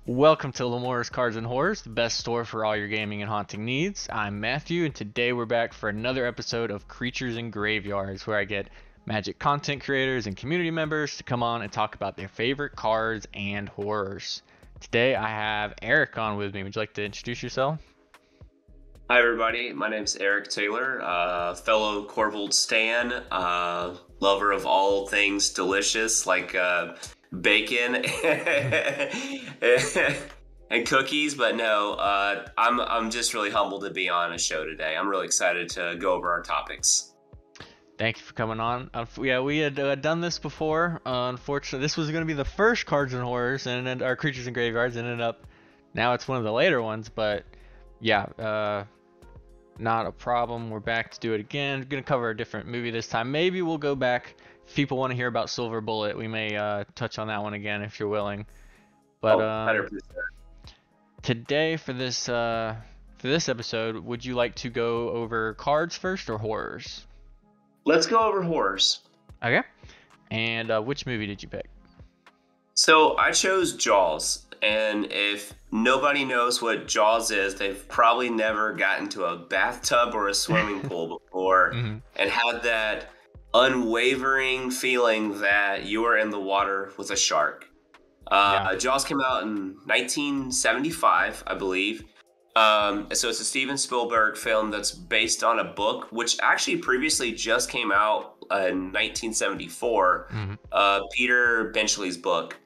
Welcome to Lamore's Cards and Horrors, the best store for all your gaming and haunting needs. I'm Matthew, and today we're back for another episode of Creatures in Graveyards, where I get magic content creators and community members to come on and talk about their favorite cards and horrors. Today I have Eric on with me. Would you like to introduce yourself? Hi, everybody. My name's Eric Taylor, fellow Corvold Stan, lover of all things delicious like bacon and cookies. But no, I'm just really humbled to be on a show today. I'm really excited to go over our topics. Thank you for coming on. Yeah, we had done this before. Unfortunately, this was going to be the first Cards and Horrors, and then our Creatures in Graveyards ended up. Now it's one of the later ones, but yeah, not a problem. We're back to do it again. We're gonna cover a different movie this time. Maybe we'll go back if people want to hear about Silver Bullet. We may touch on that one again if you're willing. But Oh, 100%. today for this episode, would you like to go over cards first or horrors? Let's go over horrors. Okay. And which movie did you pick? So I chose Jaws, and if nobody knows what Jaws is, they've probably never gotten to a bathtub or a swimming pool before Hmm. and had that unwavering feeling that you are in the water with a shark. Yeah. Jaws came out in 1975, I believe. So it's a Steven Spielberg film that's based on a book, which actually previously just came out in 1974, Hmm. Peter Benchley's book.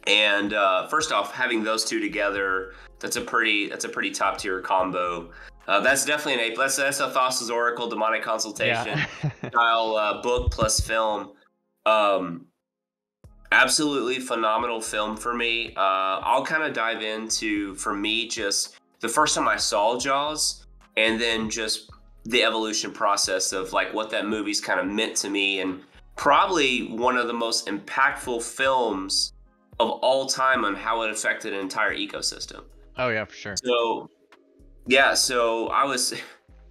And first off, having those two together, that's a pretty top tier combo. That's definitely that's a Thassa's Oracle demonic consultation Yeah. style book plus film. Um, Absolutely phenomenal film for me. I'll kind of dive into, for me, just the first time I saw Jaws, and then just the evolution process of like what that movie's kind of meant to me, and probably one of the most impactful films of all time on how it affected an entire ecosystem. Oh yeah, for sure. So yeah, so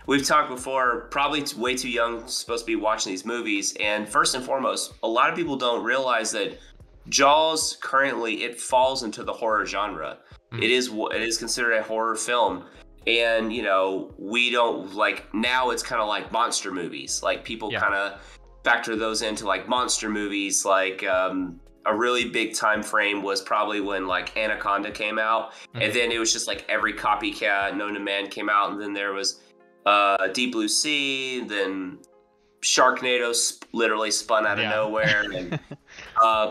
we've talked before, probably way too young, supposed to be watching these movies. And first and foremost, a lot of people don't realize that Jaws currently, it falls into the horror genre. Mhm. It is considered a horror film. And, we don't like, now it's kind of like monster movies. Like people Yeah. kind of factor those into like monster movies. Like a really big time frame was probably when like Anaconda came out. And Mhm. then it was just like every copycat known to man came out. And then there was Deep Blue Sea, then Sharknado literally spun out of Yeah. nowhere, and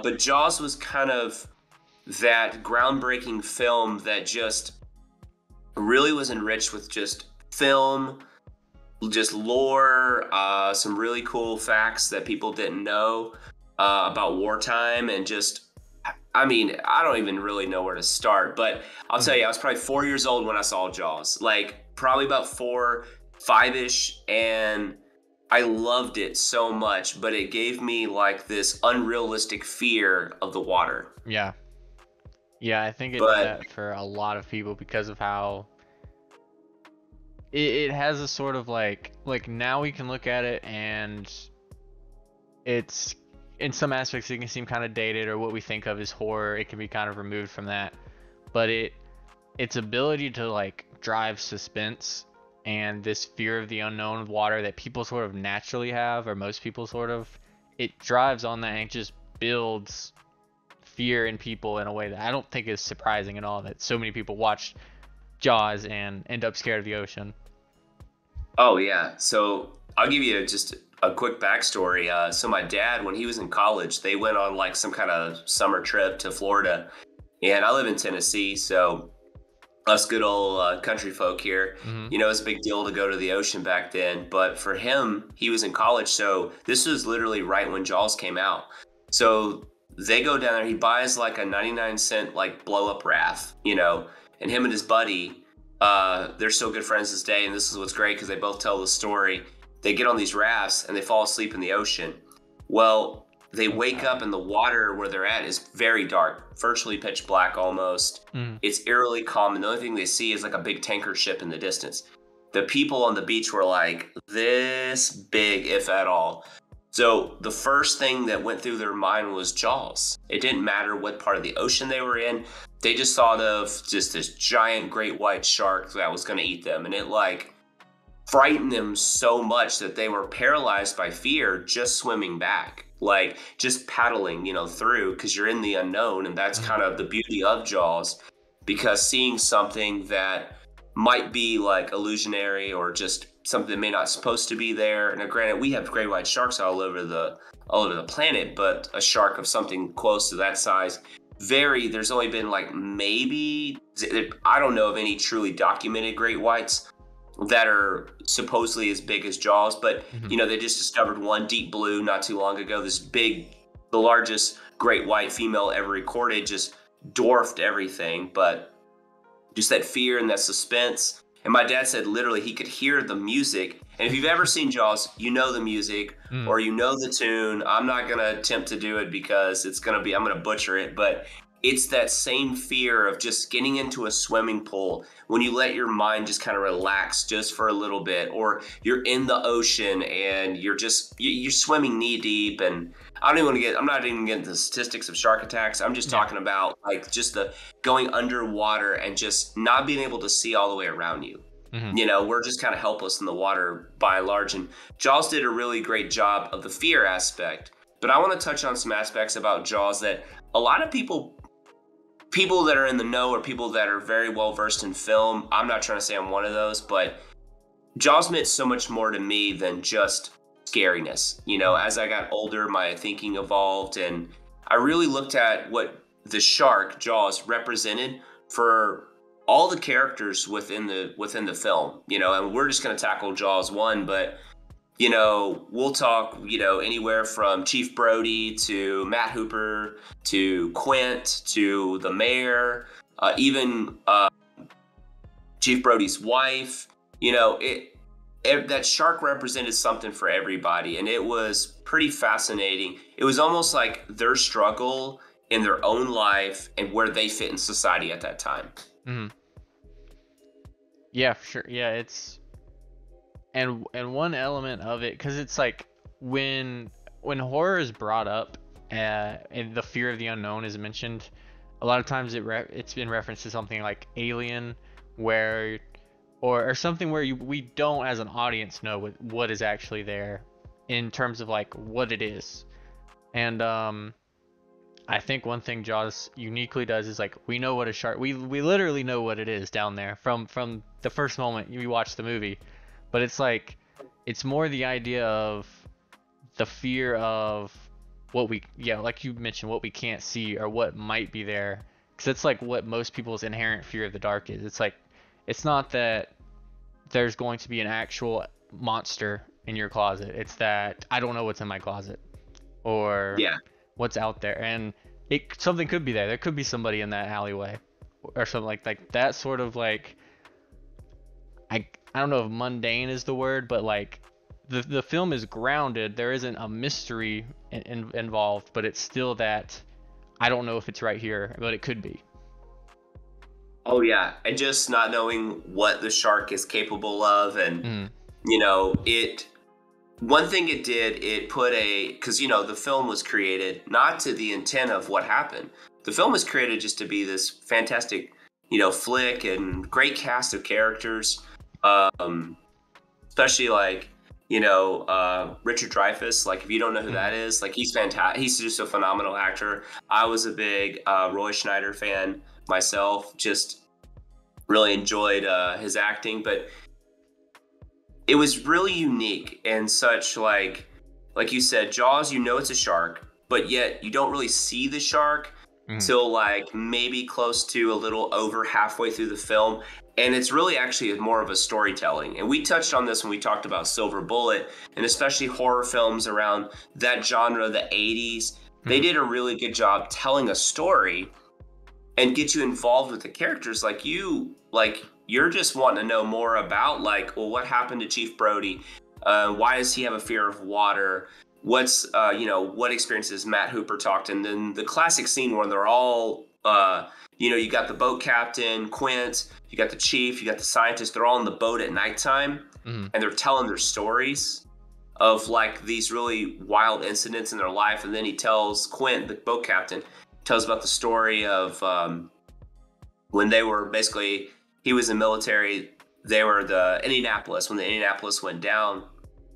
but Jaws was kind of that groundbreaking film that just really was enriched with just film, just lore, some really cool facts that people didn't know about wartime, and just I mean, I don't even really know where to start, but I'll tell Mhm. you, I was probably 4 years old when I saw Jaws, like probably about 4, 5-ish, and I loved it so much, but it gave me like this unrealistic fear of the water. Yeah. Yeah, I think it did But that for a lot of people because of how it has a sort of like now we can look at it and it's in some aspects it can seem kind of dated, or what we think of as horror it can be kind of removed from that, but its ability to like drive suspense and this fear of the unknown with water that people sort of naturally have, or most people sort of, it drives on that, and it just builds fear in people in a way that I don't think is surprising at all, that so many people watch Jaws and end up scared of the ocean. oh yeah, so I'll give you just a quick backstory. So my dad, when he was in college, they went on like some kind of summer trip to Florida, and I live in Tennessee, so us good old country folk here, Hmm. it's a big deal to go to the ocean back then. But for him, he was in college, so this was literally right when Jaws came out. So they go down there. He buys like a 99 cent like blow up raft, and him and his buddy, they're still good friends this day. And this is what's great because they both tell the story. They get on these rafts and they fall asleep in the ocean. Well, they Oh wake god. up and the water where they're at is very dark, virtually pitch black almost. Hmm. It's eerily calm, and the only thing they see is like a big tanker ship in the distance. The people on the beach were like this big, if at all. So the first thing that went through their mind was Jaws. It didn't matter what part of the ocean they were in. They just thought of just this giant great white shark that was going to eat them. And it like frightened them so much that they were paralyzed by fear just swimming back, like just paddling, through, because you're in the unknown. And that's kind of the beauty of Jaws, because seeing something that might be like illusionary or just something that may not supposed to be there. Now, granted, we have great white sharks all over the planet, but a shark of something close to that size, there's only been like maybe, I don't know of any truly documented great whites that are supposedly as big as Jaws, but they just discovered one, deep blue, not too long ago. This big, the largest great white female ever recorded, just dwarfed everything. But just that fear and that suspense. And my dad said literally he could hear the music. And if you've ever seen Jaws, you know the music or you know the tune. I'm not going to attempt to do it because I'm going to butcher it. But it's that same fear of just getting into a swimming pool when you let your mind just kind of relax just for a little bit, or you're in the ocean and you're swimming knee deep. And I'm not even getting the statistics of shark attacks. I'm just talking about like just the going underwater and just not being able to see all the way around you. We're just kind of helpless in the water by and large. And Jaws did a really great job of the fear aspect. But I want to touch on some aspects about Jaws that a lot of people that are in the know or people that are very well versed in film, I'm not trying to say I'm one of those, but Jaws meant so much more to me than just scariness. As I got older, my thinking evolved, and I really looked at what the shark, Jaws, represented for all the characters within the film. And we're just going to tackle Jaws 1, but we'll talk, anywhere from Chief Brody to Matt Hooper to Quint to the mayor, even Chief Brody's wife. That shark represented something for everybody, and it was pretty fascinating. It was almost like their struggle in their own life and where they fit in society at that time. Yeah, for sure. Yeah, it's and one element of it, because it's like when horror is brought up and the fear of the unknown is mentioned, a lot of times it's been referenced to something like Alien, where or something where we don't as an audience know what is actually there in terms of like what it is. And I think one thing Jaws uniquely does is like we know what a shark, we literally know what it is down there from the first moment you watch the movie. But it's like, it's more the idea of the fear of what like you mentioned, what we can't see or what might be there. Because it's like what most people's inherent fear of the dark is. It's like, it's not that there's going to be an actual monster in your closet. It's that I don't know what's in my closet or what's out there. And something could be there. There could be somebody in that alleyway or something like that sort of like, I don't know if mundane is the word, but like the film is grounded. There isn't a mystery involved, but it's still that I don't know if it's right here, but it could be. Oh yeah, and just not knowing what the shark is capable of, and one thing it did, it put because the film was created not to the intent of what happened. The film was created just to be this fantastic, flick and great cast of characters. Especially like, Richard Dreyfuss, like if you don't know who that is, like he's fantastic. He's just a phenomenal actor. I was a big Roy Schneider fan myself, just really enjoyed his acting, but it was really unique and such like you said, Jaws, it's a shark, but yet you don't really see the shark till like maybe close to a little over halfway through the film. And it's really actually more of a storytelling. And we touched on this when we talked about Silver Bullet, and especially horror films around that genre, the 80s. They did a really good job telling a story and get you involved with the characters. You're just wanting to know more about what happened to Chief Brody? Why does he have a fear of water? What's, what experiences Matt Hooper talked? And then the classic scene where they're all, you got the boat captain, Quint, you got the chief, you got the scientist. They're all on the boat at nighttime and they're telling their stories. of like these really wild incidents in their life. And then he tells Quint, the boat captain, tells about the story of when they were basically, he was in the military. They were the Indianapolis, when the Indianapolis went down,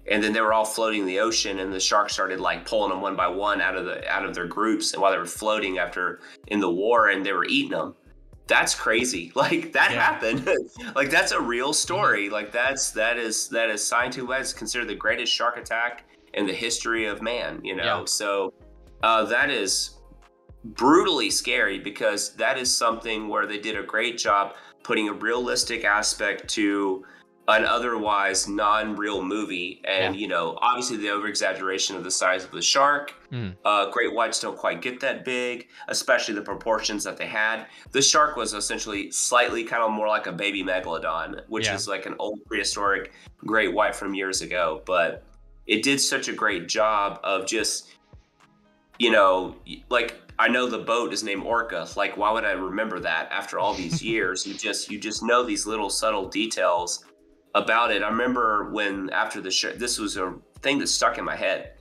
and then they were all floating in the ocean, and the sharks started like pulling them one by one out of their groups, and while they were floating after in the war, and they were eating them. That's crazy. Like that happened. Like that's a real story. Like that is scientifically, that's considered the greatest shark attack in the history of man. You know, so that is brutally scary, because that is something where they did a great job putting a realistic aspect to an otherwise non-real movie. And you know, obviously the over-exaggeration of the size of the shark. Great whites don't quite get that big, especially the proportions that they had. The shark was essentially slightly kind of more like a baby megalodon, which is like an old prehistoric great white from years ago. But it did such a great job of just, you know, like, I know the boat is named Orca. Like, why would I remember that after all these years? You just know these little subtle details about it. I remember when after the show, this was a thing that stuck in my head.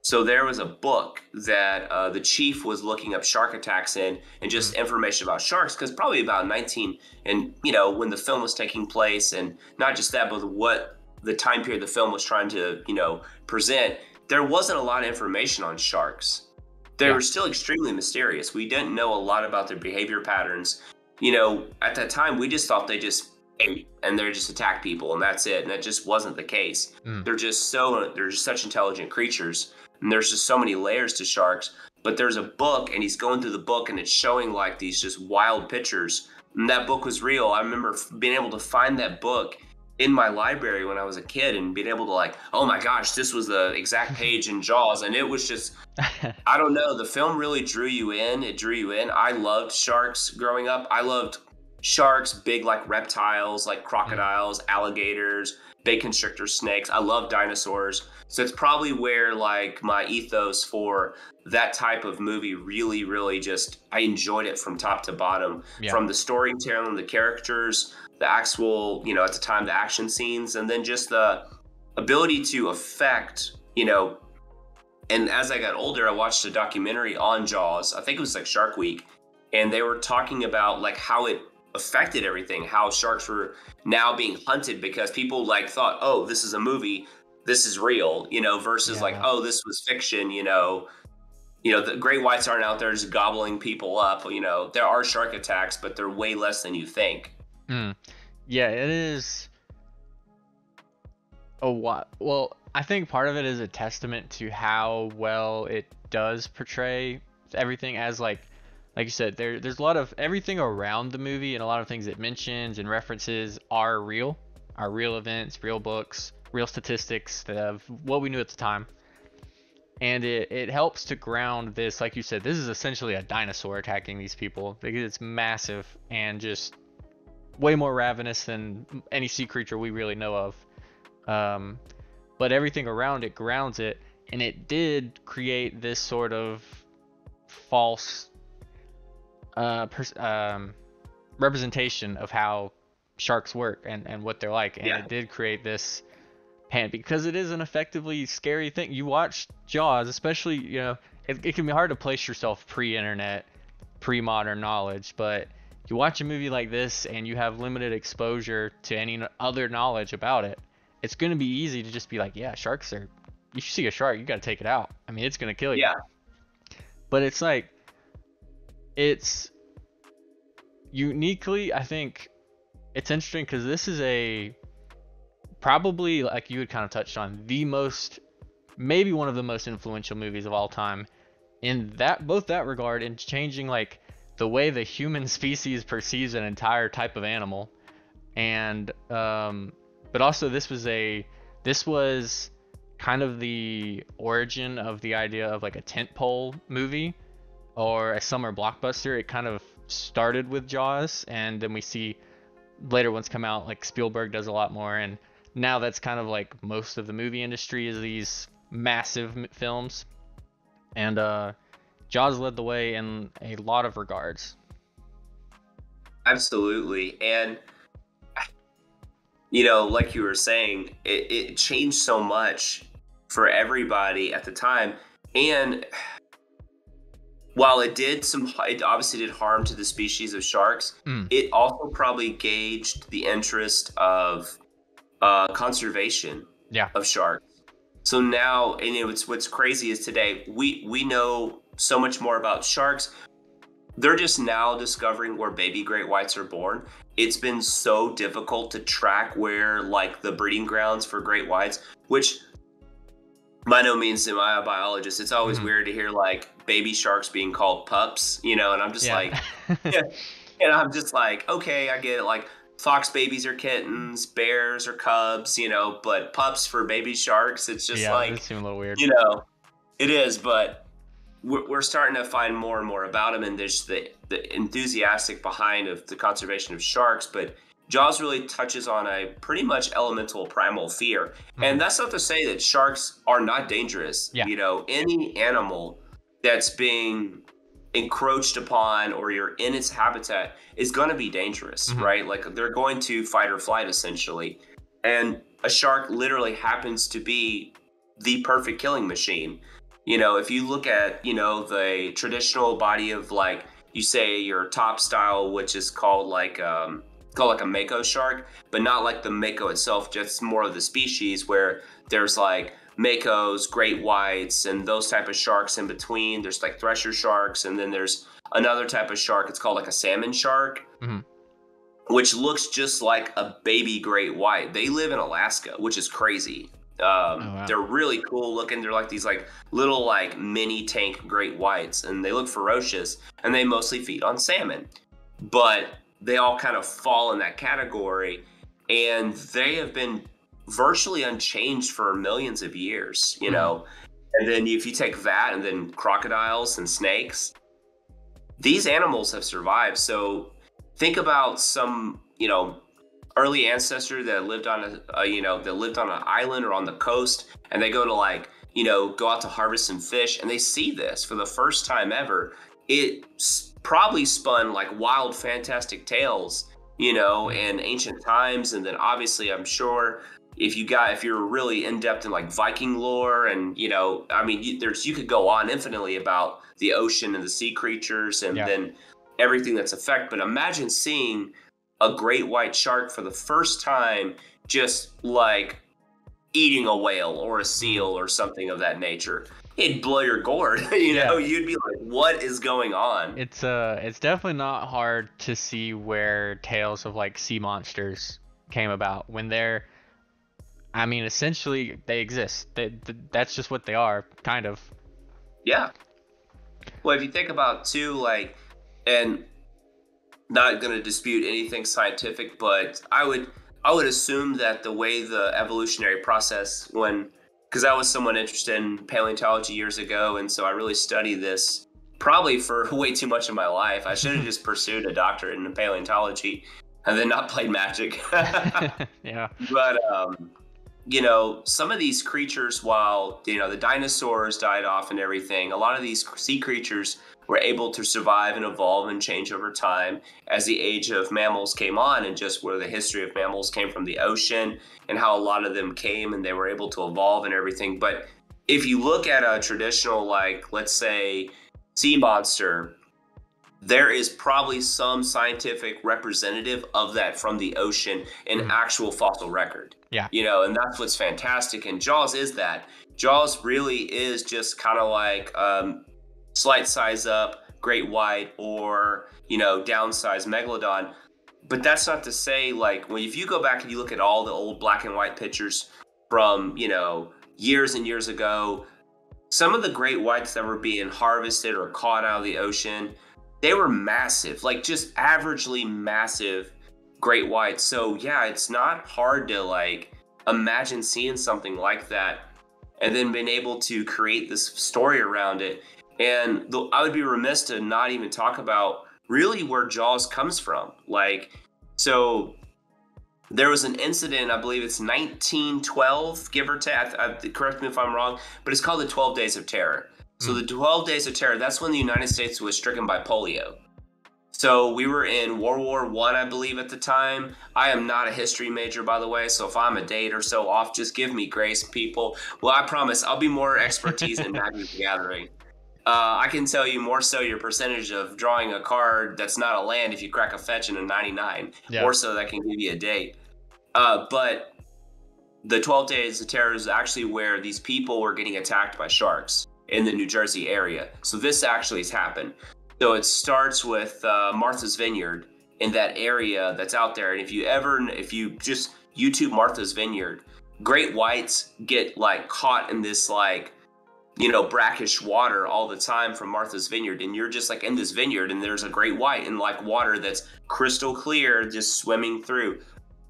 So there was a book that the chief was looking up shark attacks in, and just information about sharks, because probably about 19, and you know, when the film was taking place, and not just that, but what the time period the film was trying to, you know, present, there wasn't a lot of information on sharks. They were still extremely mysterious. We didn't know a lot about their behavior patterns. You know, at that time, we just thought they just ate and they just attack people and that's it. And that just wasn't the case. They're just such intelligent creatures. And there's just so many layers to sharks. But there's a book, and he's going through the book, and it's showing like these just wild pictures. And that book was real. I remember being able to find that book in my library when I was a kid, and being able to like, oh my gosh, this was the exact page in Jaws. And it was just, I don't know, the film really drew you in. It drew you in. I loved sharks growing up. I loved sharks, big like reptiles, like crocodiles, alligators, big constrictor snakes. I love dinosaurs. So it's probably where like my ethos for that type of movie really, really just, I enjoyed it from top to bottom, from the storytelling, the characters, the actual, you know, at the time, the action scenes, and then just the ability to affect, you know. And as I got older, I watched a documentary on Jaws. I think it was like Shark Week. And they were talking about like how it affected everything, how sharks were now being hunted because people like thought, oh, this is a movie, this is real, you know, versus like, oh, this was fiction, you know. You know, the great whites aren't out there just gobbling people up. You know, there are shark attacks, but they're way less than you think. Yeah, it is a lot. Well, I think part of it is a testament to how well it does portray everything, as like you said, there's a lot of everything around the movie, and a lot of things it mentions and references are real events, real books, real statistics of what we knew at the time. And it helps to ground this, like you said, this is essentially a dinosaur attacking these people, because it's massive and just way more ravenous than any sea creature we really know of. But everything around it grounds it, and it did create this sort of false representation of how sharks work and what they're like. And it did create this because it is an effectively scary thing. You watch Jaws, especially, you know, it can be hard to place yourself pre-internet, pre-modern knowledge, but you watch a movie like this and you have limited exposure to any other knowledge about it, it's going to be easy to just be like, yeah, sharks are, you see a shark, you got to take it out. I mean, it's going to kill you. But it's like, it's uniquely, I think it's interesting because this is probably, like you had kind of touched on, maybe one of the most influential movies of all time in both that regard, and changing like the way the human species perceives an entire type of animal. And but also this was kind of the origin of the idea of like a tentpole movie or a summer blockbuster. It kind of started with Jaws, and then we see later ones come out, like Spielberg does a lot more, and now that's kind of like most of the movie industry is these massive films. And Jaws led the way in a lot of regards. Absolutely. And, you know, like you were saying, it changed so much for everybody at the time. And while it obviously did harm to the species of sharks, it also probably gauged the interest of conservation of sharks. So now, and what's crazy is today we know so much more about sharks. They're just now discovering where baby great whites are born. It's been so difficult to track where like the breeding grounds for great whites, which by no means am I a biologist. It's always weird to hear like baby sharks being called pups, and I'm just like, and I'm just like, okay, I get it. Like fox babies are kittens, bears are cubs, but pups for baby sharks, it's just like, it seems a little weird. It is, but we're starting to find more and more about them, and there's the enthusiastic behind of the conservation of sharks. But Jaws really touches on a pretty much elemental primal fear. And that's not to say that sharks are not dangerous. Any animal that's being encroached upon or you're in its habitat is going to be dangerous, right? Like they're going to fight or flight essentially. And a shark literally happens to be the perfect killing machine. If you look at, the traditional body of like, you say your top style, which is called like a mako shark, but not like the mako itself, just more of the species where there's like makos, great whites, and those type of sharks in between. There's like thresher sharks, and then there's another type of shark. It's called like a salmon shark, which looks just like a baby great white. They live in Alaska, which is crazy. Wow. They're really cool looking. They're like these like little like mini tank great whites, and they look ferocious, and they mostly feed on salmon. But they all kind of fall in that category, and they have been virtually unchanged for millions of years, And then if you take that and then crocodiles and snakes, these animals have survived. So think about some, early ancestor that lived on an island or on the coast, and they go to like, go out to harvest some fish, and they see this for the first time ever. It probably spun like wild, fantastic tales, in ancient times. And then obviously, I'm sure if you're really in depth in like Viking lore, and you could go on infinitely about the ocean and the sea creatures, and then everything that's affected. But imagine seeing a great white shark for the first time, just like eating a whale or a seal or something of that nature. It'd blow your gourd. You'd be like, what is going on? It's definitely not hard to see where tales of like sea monsters came about when essentially they exist. That's just what they are, kind of. Yeah. Well, if you think about too, like, and not going to dispute anything scientific, but I would assume that the way the evolutionary process, because I was someone interested in paleontology years ago, and so I really studied this probably for way too much of my life. I should have just pursued a doctorate in paleontology and then not played Magic. Yeah. But some of these creatures, while the dinosaurs died off and everything, a lot of these sea creatures were able to survive and evolve and change over time as the age of mammals came on, and just where the history of mammals came from the ocean and how a lot of them came and they were able to evolve and everything. But if you look at a traditional, like, let's say, sea monster, there is probably some scientific representative of that from the ocean in actual fossil record. Yeah. And that's what's fantastic. And Jaws is that. Jaws really is just kind of like slight size up great white, or downsize megalodon. But that's not to say, like, if you go back and you look at all the old black and white pictures from years and years ago, some of the great whites that were being harvested or caught out of the ocean, they were massive, like just averagely massive great whites. So yeah, it's not hard to like imagine seeing something like that and then being able to create this story around it. And I would be remiss to not even talk about really where Jaws comes from. Like, so there was an incident, I believe it's 1912, give or take, correct me if I'm wrong, but it's called the 12 Days of Terror. So the 12 Days of Terror, that's when the United States was stricken by polio. So we were in World War I, I believe, at the time. I am not a history major, by the way. So if I'm a date or so off, just give me grace, people. Well, I promise I'll be more expertise in Magic the Gathering. I can tell you more so your percentage of drawing a card that's not a land if you crack a fetch in a 99. Yeah. More so that can give you a date. But the 12 Days of Terror is actually where these people were getting attacked by sharks in the New Jersey area. So this actually has happened. So it starts with Martha's Vineyard in that area that's out there. And if you just YouTube Martha's Vineyard, great whites get like caught in this like, brackish water all the time from Martha's Vineyard. And you're just like in this vineyard and there's a great white and like water that's crystal clear just swimming through.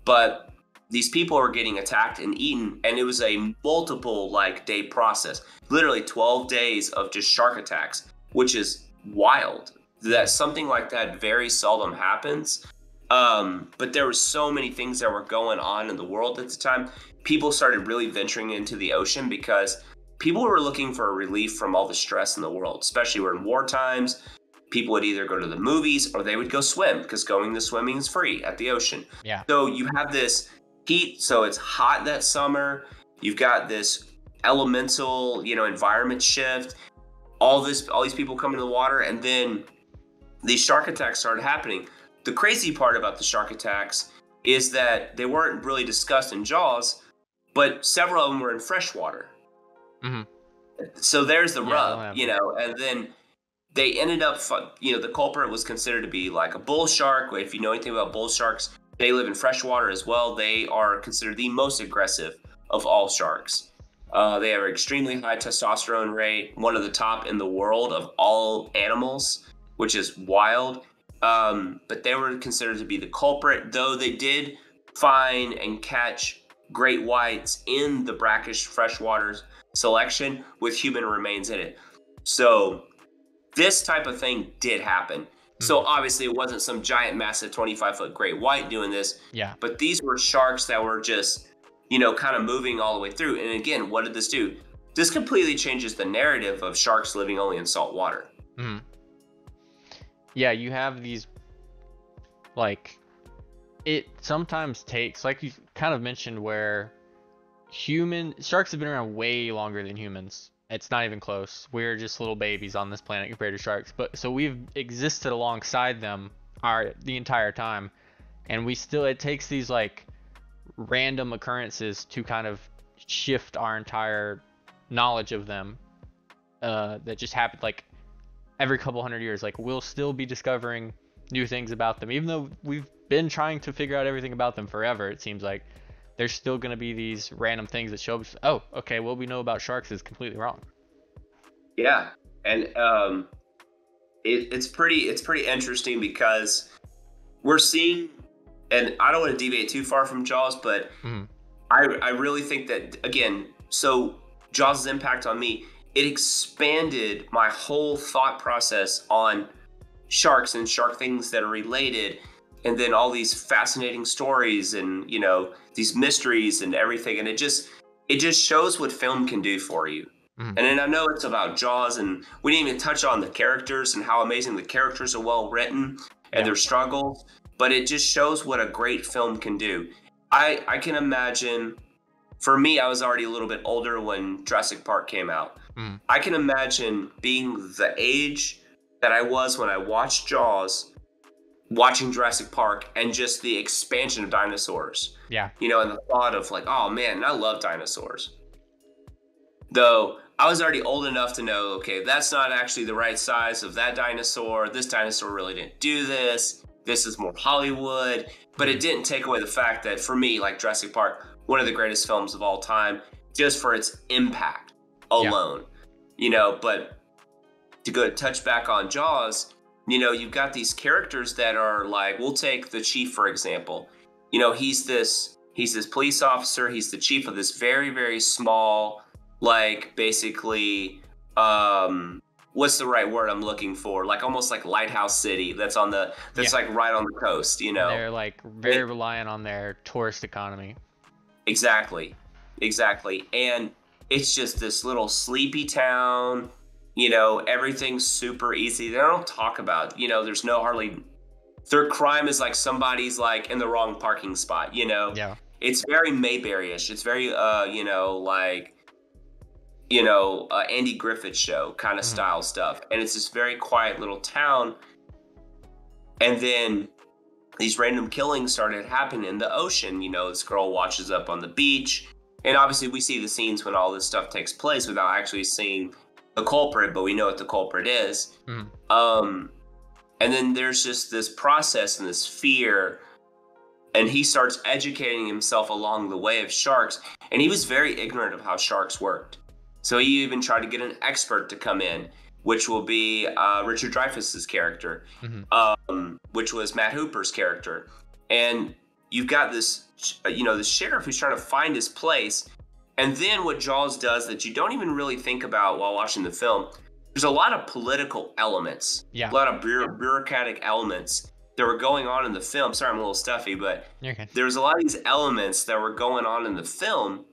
But these people are getting attacked and eaten, and it was a multiple like day process, literally 12 days of just shark attacks, which is wild. That something like that very seldom happens. But there were so many things that were going on in the world at the time. People started really venturing into the ocean because people were looking for a relief from all the stress in the world, especially we're in war times. People would either go to the movies or they would go swim because going to swimming is free at the ocean. Yeah. So you have this heat, so it's hot that summer. You've got this elemental, environment shift. All these people come into the water, and then these shark attacks started happening. The crazy part about the shark attacks is that they weren't really discussed in Jaws, but several of them were in freshwater. Mm-hmm. So there's the rub, and then they ended up, the culprit was considered to be like a bull shark. If you know anything about bull sharks, they live in freshwater as well. They are considered the most aggressive of all sharks. They have an extremely high testosterone rate, one of the top in the world of all animals, which is wild. But they were considered to be the culprit, though they did find and catch great whites in the brackish freshwater selection with human remains in it. So this type of thing did happen. So obviously it wasn't some giant, massive 25-foot great white doing this. Yeah. But these were sharks that were just, kind of moving all the way through. And again, what did this do? This completely changes the narrative of sharks living only in salt water. Mm-hmm. Yeah, you have these, like, it sometimes takes, like you kind of mentioned, where sharks have been around way longer than humans. It's not even close. We're just little babies on this planet compared to sharks. But so we've existed alongside them the entire time, and it takes these like random occurrences to kind of shift our entire knowledge of them. That just happened like every couple hundred years. Like we'll still be discovering new things about them, even though we've been trying to figure out everything about them forever. It seems like there's still going to be these random things that show up. Oh, okay, what we know about sharks is completely wrong. Yeah, and it's pretty interesting because we're seeing, and I don't want to deviate too far from Jaws, but I really think that, again, so Jaws' impact on me, it expanded my whole thought process on sharks and shark things that are related. And then all these fascinating stories and, these mysteries and everything. And it just shows what film can do for you. And then I know it's about Jaws, and we didn't even touch on the characters and how amazing the characters are well written and their struggles. But it just shows what a great film can do. I can imagine, for me, I was already a little bit older when Jurassic Park came out. I can imagine being the age that I was when I watched Jaws, watching Jurassic Park, and just the expansion of dinosaurs. Yeah. And the thought of like, oh man, I love dinosaurs. Though I was already old enough to know, okay, that's not actually the right size of that dinosaur. This dinosaur really didn't do this. This is more Hollywood. But it didn't take away the fact that for me, like Jurassic Park, one of the greatest films of all time, just for its impact alone. But to go touch back on Jaws, you've got these characters that are like, we'll take the chief, for example. He's this police officer. He's the chief of this very, very small, like basically, what's the right word I'm looking for? Like almost like lighthouse city that's like right on the coast, They're like very reliant on their tourist economy. Exactly. And it's just this little sleepy town. Everything's super easy. They don't talk about, there's no hardly their crime is like somebody's like in the wrong parking spot, you know? Yeah. It's very Mayberry-ish. It's very you know, like, Andy Griffith Show kind of Mhm. style stuff. And it's this very quiet little town. And then these random killings started happening in the ocean. You know, this girl washes up on the beach. And obviously, we see the scenes when all this stuff takes place without actually seeing the culprit, but we know what the culprit is. Mhm. Um, and then there's just this process and this fear. And he starts educating himself along the way of sharks. And he was very ignorant of how sharks worked. So he even tried to get an expert to come in, which will be Richard Dreyfuss's character, Mhm. which was Matt Hooper's character. And you've got this, the sheriff who's trying to find his place. And then what Jaws does that you don't even really think about while watching the film, there's a lot of political elements, Yeah. a lot of bureaucratic elements that were going on in the film. Sorry, I'm a little stuffy, but You're okay. there was a lot of these elements that were going on in the film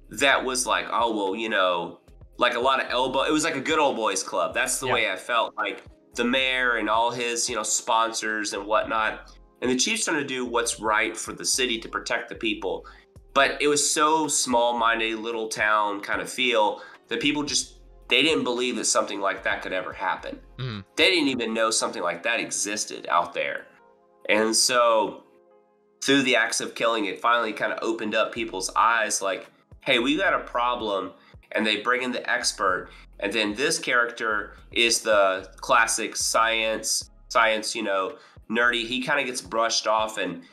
that was like, oh, well, like a lot of elbow. It was like a good old boys club. That's the Yeah. way I felt. Like the mayor and all his, sponsors and whatnot. And the chief's trying to do what's right for the city to protect the people. But it was so small-minded, little town kind of feel that people they didn't believe that something like that could ever happen. Mhm. They didn't even know something like that existed out there. And so through the acts of killing, it finally kind of opened up people's eyes like, hey, we got a problem. And they bring in the expert. And then this character is the classic science, nerdy. He kind of gets brushed off and,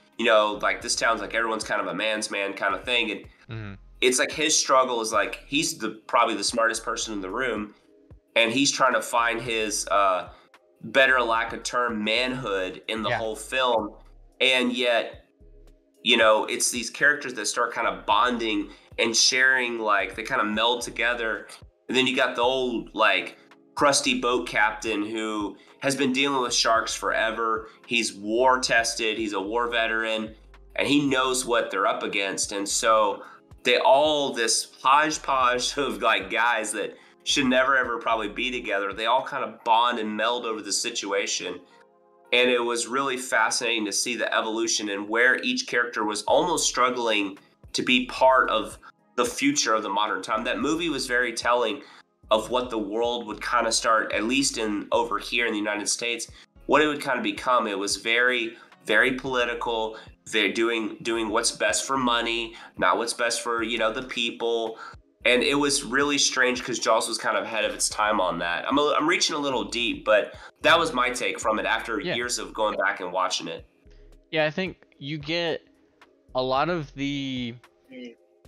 like this town's like everyone's kind of a man's man kind of thing. And Mhm. it's like his struggle is like he's probably the smartest person in the room. And he's trying to find his better lack of term manhood in the Yeah. whole film. And yet, it's these characters that start kind of bonding and sharing, like they kind of meld together. And then you got the old like crusty boat captain who has been dealing with sharks forever. He's war tested, he's a war veteran, and he knows what they're up against. And so they all, this hodgepodge of like guys that should never ever probably be together, they all kind of bond and meld over the situation. And it was really fascinating to see the evolution and where each character was almost struggling to be part of the future of the modern time. That movie was very telling of what the world would kind of start, at least over here in the United States, what it would kind of become. It was very, very political. They're doing what's best for money, not what's best for, the people. And it was really strange because Jaws was kind of ahead of its time on that. I'm reaching a little deep, but that was my take from it after Yeah. years of going back and watching it. Yeah, I think you get a lot of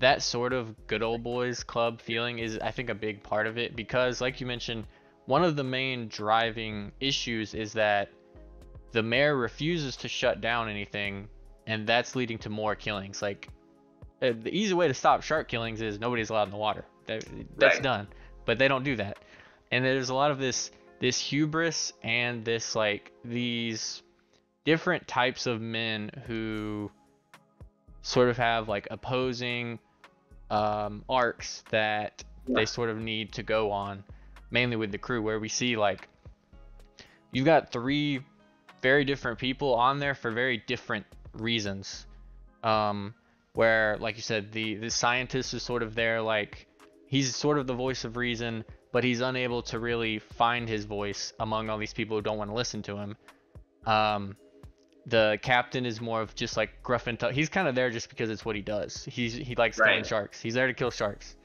that sort of good old boys club feeling is, I think, a big part of it because, like you mentioned, one of the main driving issues is that the mayor refuses to shut down anything, and that's leading to more killings. Like, the easy way to stop shark killings is nobody's allowed in the water. That's Right. done, but they don't do that. And there's a lot of this hubris and this like these different types of men who sort of have like opposing arcs that they sort of need to go on, mainly with the crew, where we see like you've got three very different people on there for very different reasons. Where, like you said, the scientist is sort of there, like he's sort of the voice of reason, but he's unable to really find his voice among all these people who don't want to listen to him. The captain is more of just like gruff and tough. He's kind of there just because it's what he does. He likes killing Right. sharks. He's there to kill sharks.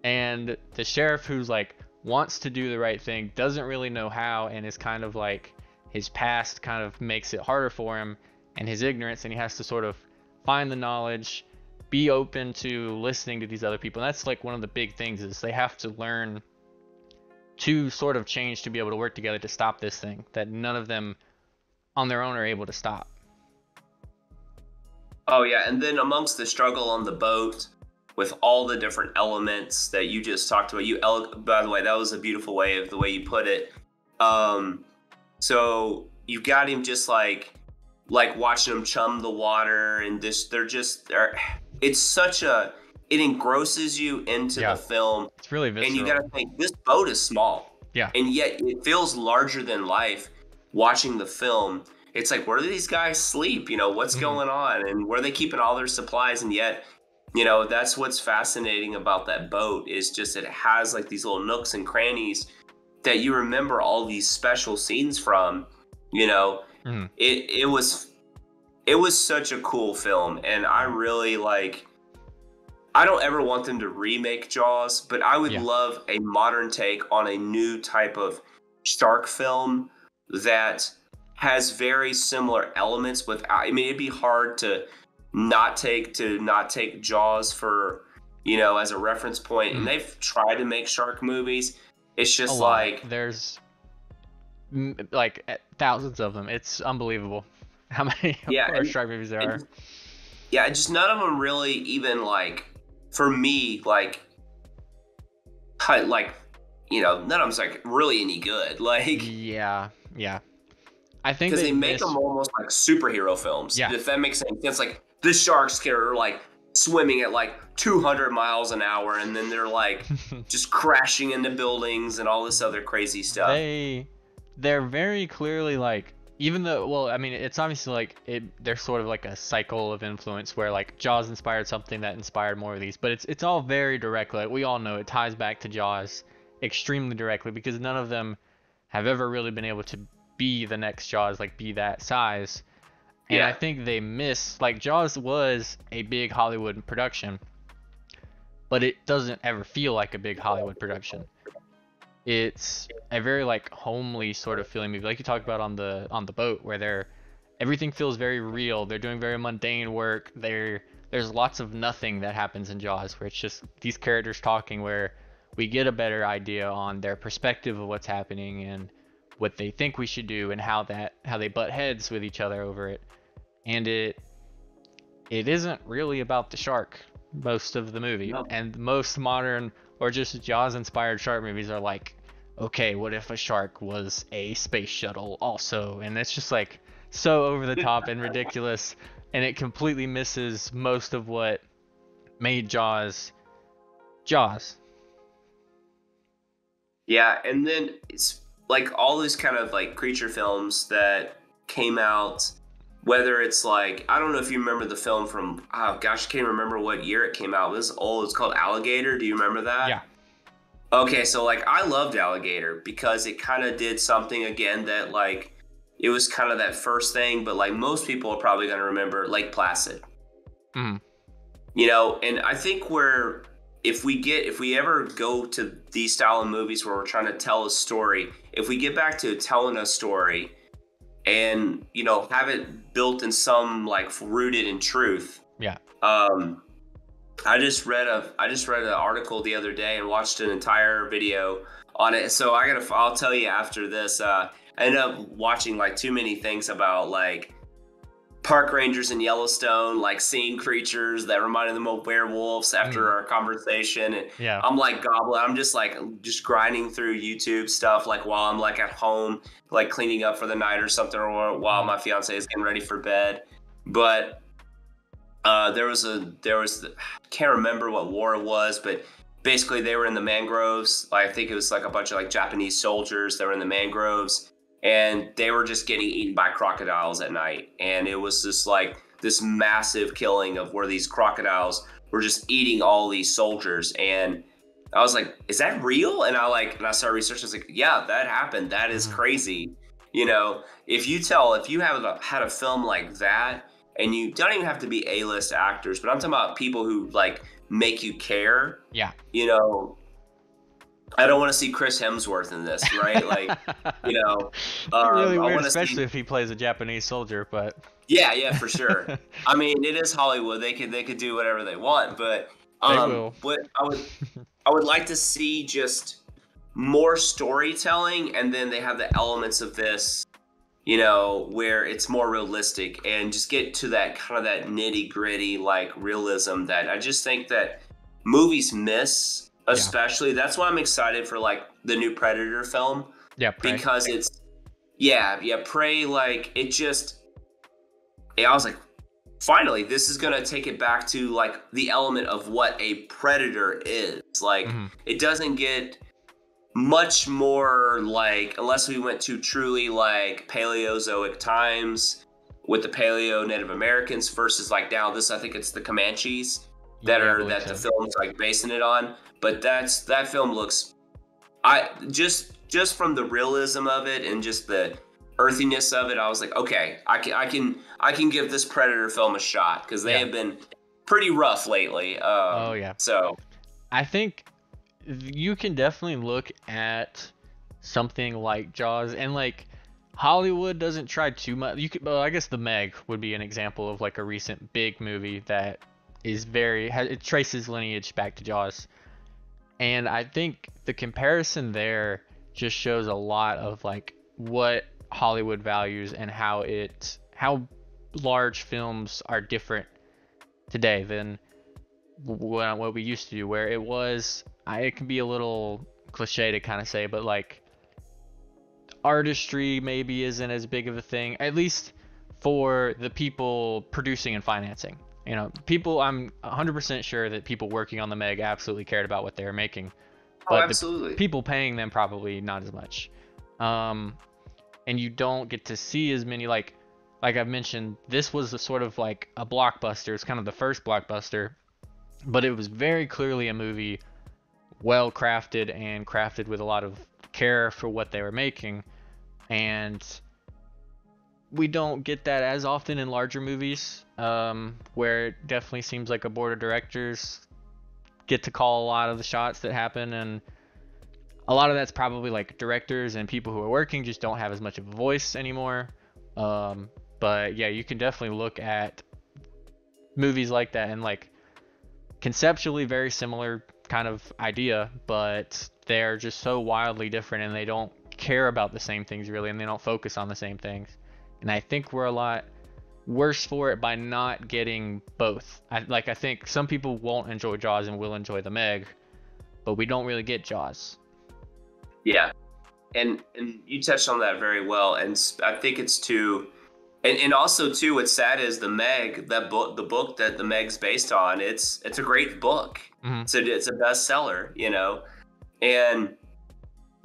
And the sheriff, who's like wants to do the right thing, doesn't really know how, and is kind of like his past kind of makes it harder for him, and his ignorance, and he has to sort of find the knowledge, be open to listening to these other people. And that's like one of the big things is they have to learn to sort of change to be able to work together to stop this thing that none of them on their own are able to stop. Oh yeah, and then amongst the struggle on the boat with all the different elements that you just talked about, by the way, that was a beautiful way of the way you put it. So you got him just like watching them chum the water, and it engrosses you into Yeah. the film, It's really and visceral. you got to think this boat is small, Yeah. and yet it feels larger than life watching the film. it's like, where do these guys sleep? You know, what's going on, and where are they keeping all their supplies? And yet, you know, that's what's fascinating about that boat, is just it has like these little nooks and crannies that you remember all these special scenes from. You know, it was such a cool film, and I really like. I don't ever want them to remake Jaws, but I would love a modern take on a new type of shark film that has very similar elements. I mean, it'd be hard to not take Jaws for, you know, as a reference point. And they've tried to make shark movies. It's just like there's like thousands of them. It's unbelievable how many shark movies there are. Yeah, just none of them really even like. For me, like, you know, none of them's like really any good. Like, yeah, I think because they make them almost like superhero films. Yeah, if that makes any sense. Like the sharks are like swimming at like 200 miles an hour, and then they're like just crashing into buildings and all this other crazy stuff. They're very clearly like. Even though, well, I mean, it's obviously like there's sort of like a cycle of influence where like Jaws inspired something that inspired more of these, but it's all very direct. Like we all know it ties back to Jaws extremely directly, because none of them have ever really been able to be the next Jaws, like be that size. And I think they miss, like, Jaws was a big Hollywood production, but it doesn't ever feel like a big Hollywood production. It's a very like homely sort of feeling movie, like you talked about on the boat, where everything feels very real. They're doing very mundane work. There's lots of nothing that happens in Jaws, where it's just these characters talking, where we get a better idea on their perspective of what's happening and what they think we should do, and how they butt heads with each other over it. And it isn't really about the shark most of the movie. No. And most modern or just Jaws inspired shark movies are like, okay, what if a shark was a space shuttle also? And it's just like so over the top and ridiculous, and it completely misses most of what made Jaws. Yeah, and then it's like all these kind of like creature films that came out, whether it's like, I don't know if you remember the film from, oh gosh, I can't remember what year it came out. It was old. It's called Alligator. Do you remember that? Yeah. Okay, so like I loved Alligator because it kind of did something again that like, it was kind of that first thing, but like most people are probably going to remember Lake Placid. Mm. You know, and I think if we ever go to these style of movies where we're trying to tell a story, if we get back to telling a story and, you know, have it built in some like rooted in truth. Yeah. I just read an article the other day and watched an entire video on it. So I'll tell you after this. I ended up watching like too many things about like park rangers in Yellowstone, like seeing creatures that reminded them of werewolves after our conversation. And yeah. I'm like gobbling. I'm just grinding through YouTube stuff, like while I'm like at home, like cleaning up for the night or something, or while my fiance is getting ready for bed. But there was I can't remember what war it was, but basically they were in the mangroves. I think it was like a bunch of like Japanese soldiers that were in the mangroves, and they were just getting eaten by crocodiles at night. And it was just like this massive killing of where these crocodiles were just eating all these soldiers. And I was like, is that real? And I started researching. I was like, yeah, that happened. That is crazy. You know, if you have had a film like that, and you don't even have to be A-list actors, but I'm talking about people who like make you care. Yeah. You know, I don't want to see Chris Hemsworth in this, right? Like, you know, really weird, especially if he plays a Japanese soldier. But yeah, for sure. I mean, it is Hollywood; they could do whatever they want. But they will. What I would like to see just more storytelling, and then they have the elements of this, you know, where it's more realistic, and just get to that kind of that nitty gritty like realism that I just think that movies miss. Especially, that's why I'm excited for like the new Predator film. Yeah, Prey. Because it's Prey. Like I was like, finally, this is gonna take it back to like the element of what a predator is. Like it doesn't get much more like, unless we went to truly like Paleozoic times with the Paleo Native Americans versus like now this, I think it's the Comanches Yeah, I believe that so. the film's like basing it on. But that film looks, just from the realism of it and just the earthiness of it, I was like, okay, I can give this Predator film a shot because they Yeah. have been pretty rough lately. Oh yeah. So I think you can definitely look at something like Jaws, and like Hollywood doesn't try too much. You could, well, I guess The Meg would be an example of like a recent big movie that is it traces lineage back to Jaws. And I think the comparison there just shows a lot of like what Hollywood values and how large films are different today than what we used to do, where it can be a little cliche to kind of say, but like artistry maybe isn't as big of a thing, at least for the people producing and financing. I'm 100% sure that people working on the Meg absolutely cared about what they were making, oh, but the absolutely. people paying them probably not as much. And you don't get to see as many, like I've mentioned, this was a sort of like a blockbuster. It's kind of the first blockbuster, but it was very clearly a movie well crafted and crafted with a lot of care for what they were making. And we don't get that as often in larger movies, where it definitely seems like a board of directors get to call a lot of the shots that happen, and a lot of that's probably like directors and people who are working just don't have as much of a voice anymore. But yeah, you can definitely look at movies like that and like conceptually very similar kind of idea, but they're just so wildly different and they don't care about the same things really, and they don't focus on the same things. And I think we're a lot worse for it by not getting both. I think some people won't enjoy Jaws and will enjoy the Meg, but we don't really get Jaws. Yeah, and you touched on that very well, and I think it's too, and also too, what's sad is the Meg, that book, the book that the Meg's based on, it's a great book. Mm-hmm. It's a bestseller,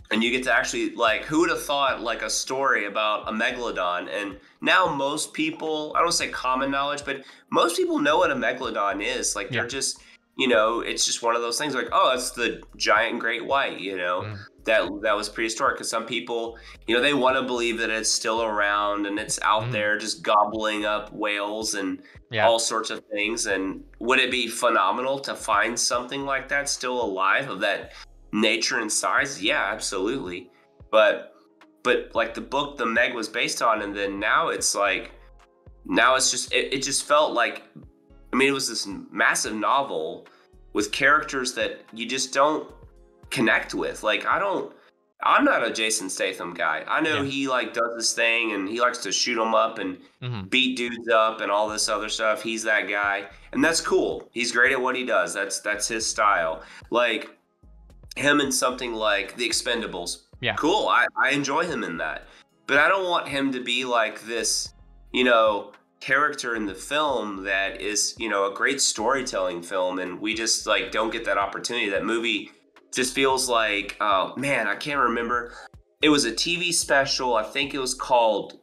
and you get to actually, like, who would have thought like a story about a megalodon? And now most people, I don't say common knowledge, but most people know what a megalodon is. Like Yeah. they're just, it's just one of those things like, oh, that's the giant great white, Mm-hmm. that was prehistoric. Because some people, they want to believe that it's still around and it's out Mm-hmm. there just gobbling up whales and Yeah. all sorts of things. And would it be phenomenal to find something like that still alive of that nature and size? Yeah, absolutely. But like the book the Meg was based on, and then now it's just it just felt like, it was this massive novel with characters that you just don't connect with. Like I'm not a Jason Statham guy. I know he like does this thing and he likes to shoot them up and beat dudes up and all this other stuff. He's that guy, and that's cool. He's great at what he does. That's his style. Like him in something like The Expendables. Yeah. Cool. I enjoy him in that. But I don't want him to be like this, character in the film that is, a great storytelling film, and we just like don't get that opportunity. That movie just feels like, oh man, I can't remember. It was a TV special. I think it was called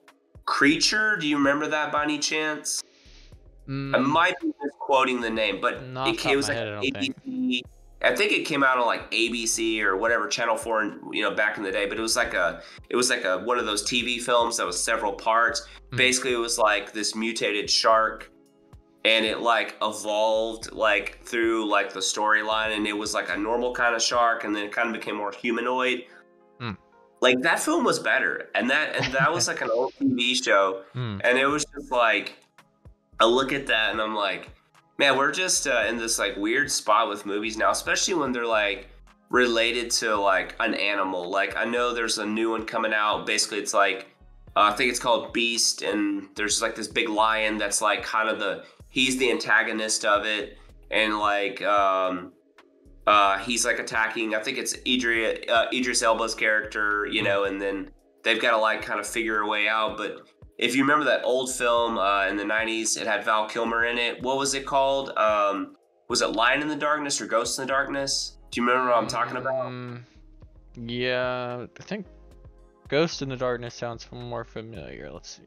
Creature. Do you remember that by any chance? I might be misquoting the name, but it was like ABC. I think it came out on like ABC or whatever, Channel 4, back in the day. But it was like one of those TV films that was several parts. Mm-hmm. Basically, it was like this mutated shark, and it like evolved like through like the storyline, and it was like a normal kind of shark, and then it kind of became more humanoid. Like that film was better, and that was like an old TV show, and it was just like, I look at that and I'm like, man, we're just in this like weird spot with movies now, especially when they're like related to like an animal. Like I know there's a new one coming out. Basically, it's like I think it's called Beast, and there's like this big lion that's like kind of he's the antagonist of it, and like he's like attacking. I think it's Idris Elba's character, and then they've got to like kind of figure a way out, but. If you remember that old film in the 90s, it had Val Kilmer in it. What was it called? Was it Lion in the Darkness or Ghost in the Darkness? Do you remember what I'm talking about? Yeah, I think Ghost in the Darkness sounds more familiar. Let's see.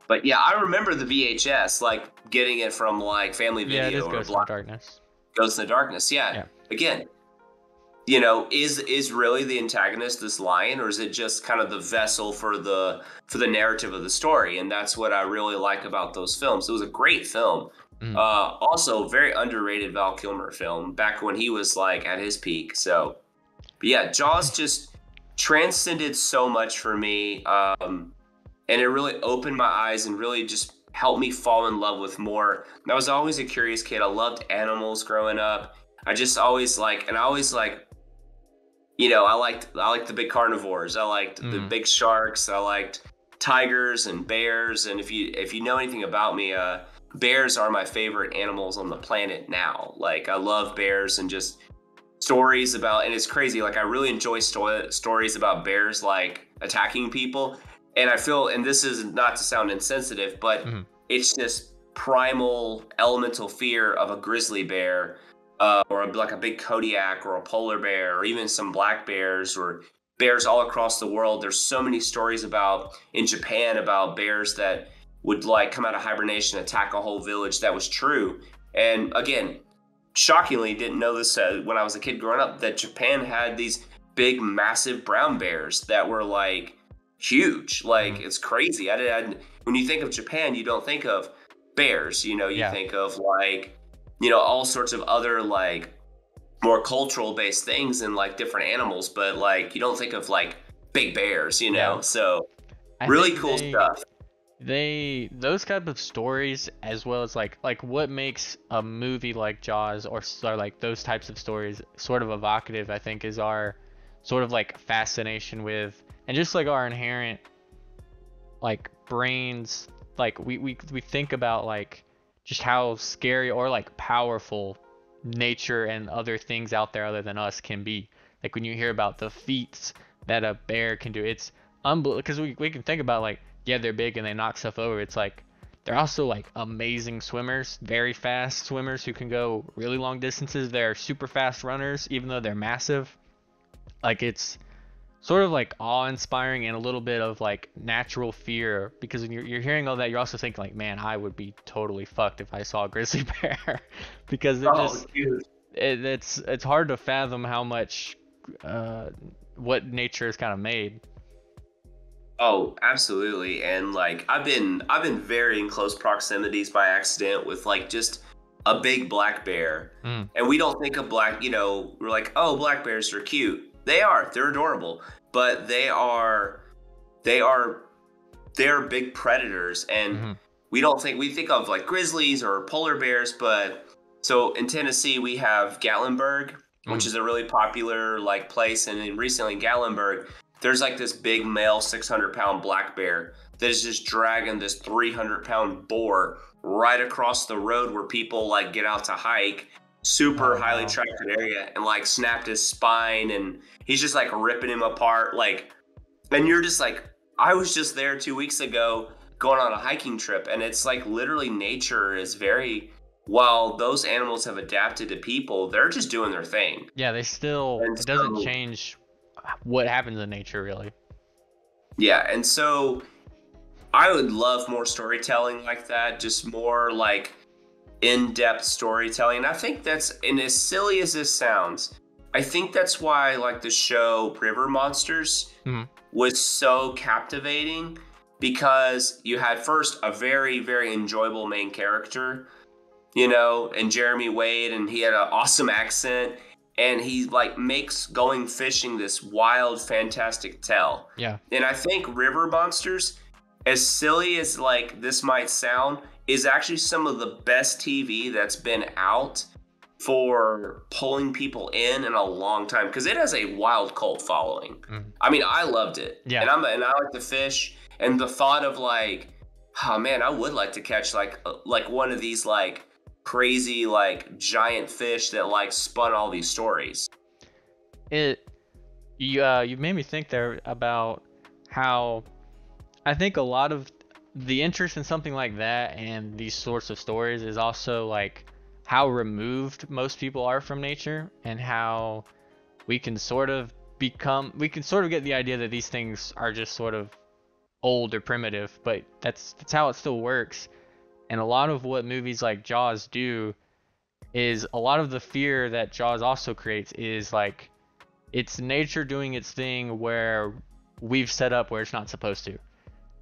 But yeah, I remember the VHS, like getting it from like Family Yeah, it Video is or Ghost in the Block. Darkness. Ghost in the Darkness. Yeah. Yeah. Again, is really the antagonist this lion, or is it just kind of the vessel for the narrative of the story? And that's what I really like about those films. It was a great film. Mm. Also, very underrated Val Kilmer film back when he was like at his peak. So, but yeah, Jaws just transcended so much for me, and it really opened my eyes and really just helped me fall in love with more. And I was always a curious kid. I loved animals growing up. I just always like, and I always like, I liked the big carnivores. I liked the big sharks. I liked tigers and bears. And if you know anything about me, bears are my favorite animals on the planet now. Like I love bears and just stories about. And it's crazy. Like I really enjoy stories about bears like attacking people. And I feel, and this is not to sound insensitive, but it's this primal elemental fear of a grizzly bear. Or like a big Kodiak or a polar bear or even some black bears or bears all across the world. There's so many stories in Japan about bears that would like come out of hibernation, attack a whole village. That was true. And again, shockingly, didn't know this when I was a kid growing up, that Japan had these big, massive brown bears that were like huge. Like it's crazy. When you think of Japan, you don't think of bears, you think of like, all sorts of other like more cultural based things and like different animals, but like you don't think of like big bears, so really cool stuff. Those type of stories, as well as like what makes a movie like Jaws or like those types of stories sort of evocative, I think, is our sort of like fascination with, and just like our inherent like brains, like we think about like just how scary or like powerful nature and other things out there other than us can be. Like when you hear about the feats that a bear can do, it's unbelievable, because we can think about like, yeah, they're big and they knock stuff over. It's like they're also like amazing swimmers, very fast swimmers who can go really long distances. They're super fast runners, even though they're massive. Like it's sort of like awe-inspiring and a little bit of like natural fear, because when you're hearing all that, you're also thinking like, man, I would be totally fucked if I saw a grizzly bear. Because it's hard to fathom how much what nature has kind of made. Oh, absolutely. And like I've been very in close proximities by accident with like just a big black bear. And we don't think of we're like, oh, black bears are cute. They're adorable, but they're big predators. And we think of like grizzlies or polar bears, but so in Tennessee we have Gatlinburg, which is a really popular like place. And then recently in Gatlinburg, there's like this big male 600-pound black bear that is just dragging this 300-pound boar right across the road where people like get out to hike. Super highly trafficked area, and like snapped his spine, and he's just like ripping him apart. Like, and you're just like, I was just there 2 weeks ago going on a hiking trip, and it's like literally nature is very, while those animals have adapted to people, they're just doing their thing. Yeah, it doesn't change what happens in nature really. Yeah, and so I would love more storytelling like that, just more like in-depth storytelling. And I think that's, and as silly as this sounds, I think that's why like the show River Monsters was so captivating, because you had first a very, very enjoyable main character, and Jeremy Wade, and he had an awesome accent, and he like makes going fishing this wild, fantastic tale. Yeah. And I think River Monsters, as silly as like this might sound, is actually some of the best TV that's been out for pulling people in a long time, because it has a wild cult following. I mean, I loved it. Yeah. And I like to fish, and the thought of like, oh man, I would like to catch like one of these like crazy like giant fish that like spun all these stories. You made me think there about how I think a lot of the interest in something like that and these sorts of stories is also like how removed most people are from nature, and how we can sort of get the idea that these things are just sort of old or primitive, but that's how it still works. And a lot of what movies like Jaws do is a lot of the fear that Jaws also creates is like it's nature doing its thing where we've set up where it's not supposed to.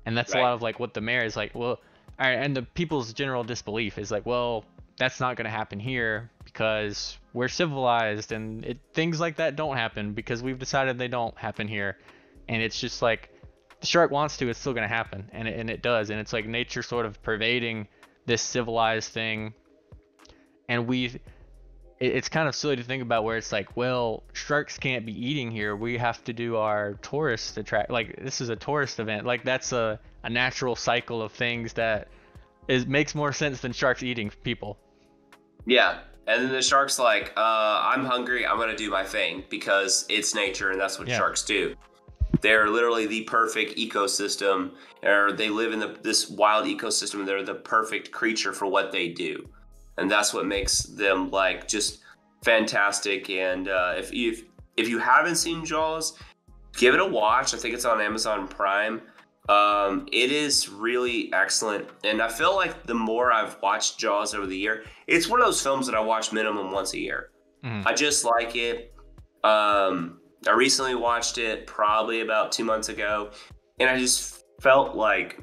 And that's a lot of like what the mayor is like, well, all right, and the people's general disbelief is like, well, that's not going to happen here because we're civilized and things like that don't happen because we've decided they don't happen here. And it's just like the shark wants to, it's still going to happen, and it does. And it's like nature sort of pervading this civilized thing. And it's kind of silly to think about where it's like, well, sharks can't be eating here. We have to do our tourist attract. Like this is a tourist event. Like that's a natural cycle of things that makes more sense than sharks eating people. Yeah. And then the shark's like, I'm hungry. I'm going to do my thing because it's nature and that's what sharks do. They're literally the perfect ecosystem, or they live in this wild ecosystem. They're the perfect creature for what they do. And that's what makes them like just fantastic. And if you haven't seen Jaws, give it a watch. I think it's on Amazon Prime. It is really excellent. And I feel like the more I've watched Jaws over the year, it's one of those films that I watch minimum once a year. I just like it. I recently watched it probably about 2 months ago, and I just felt like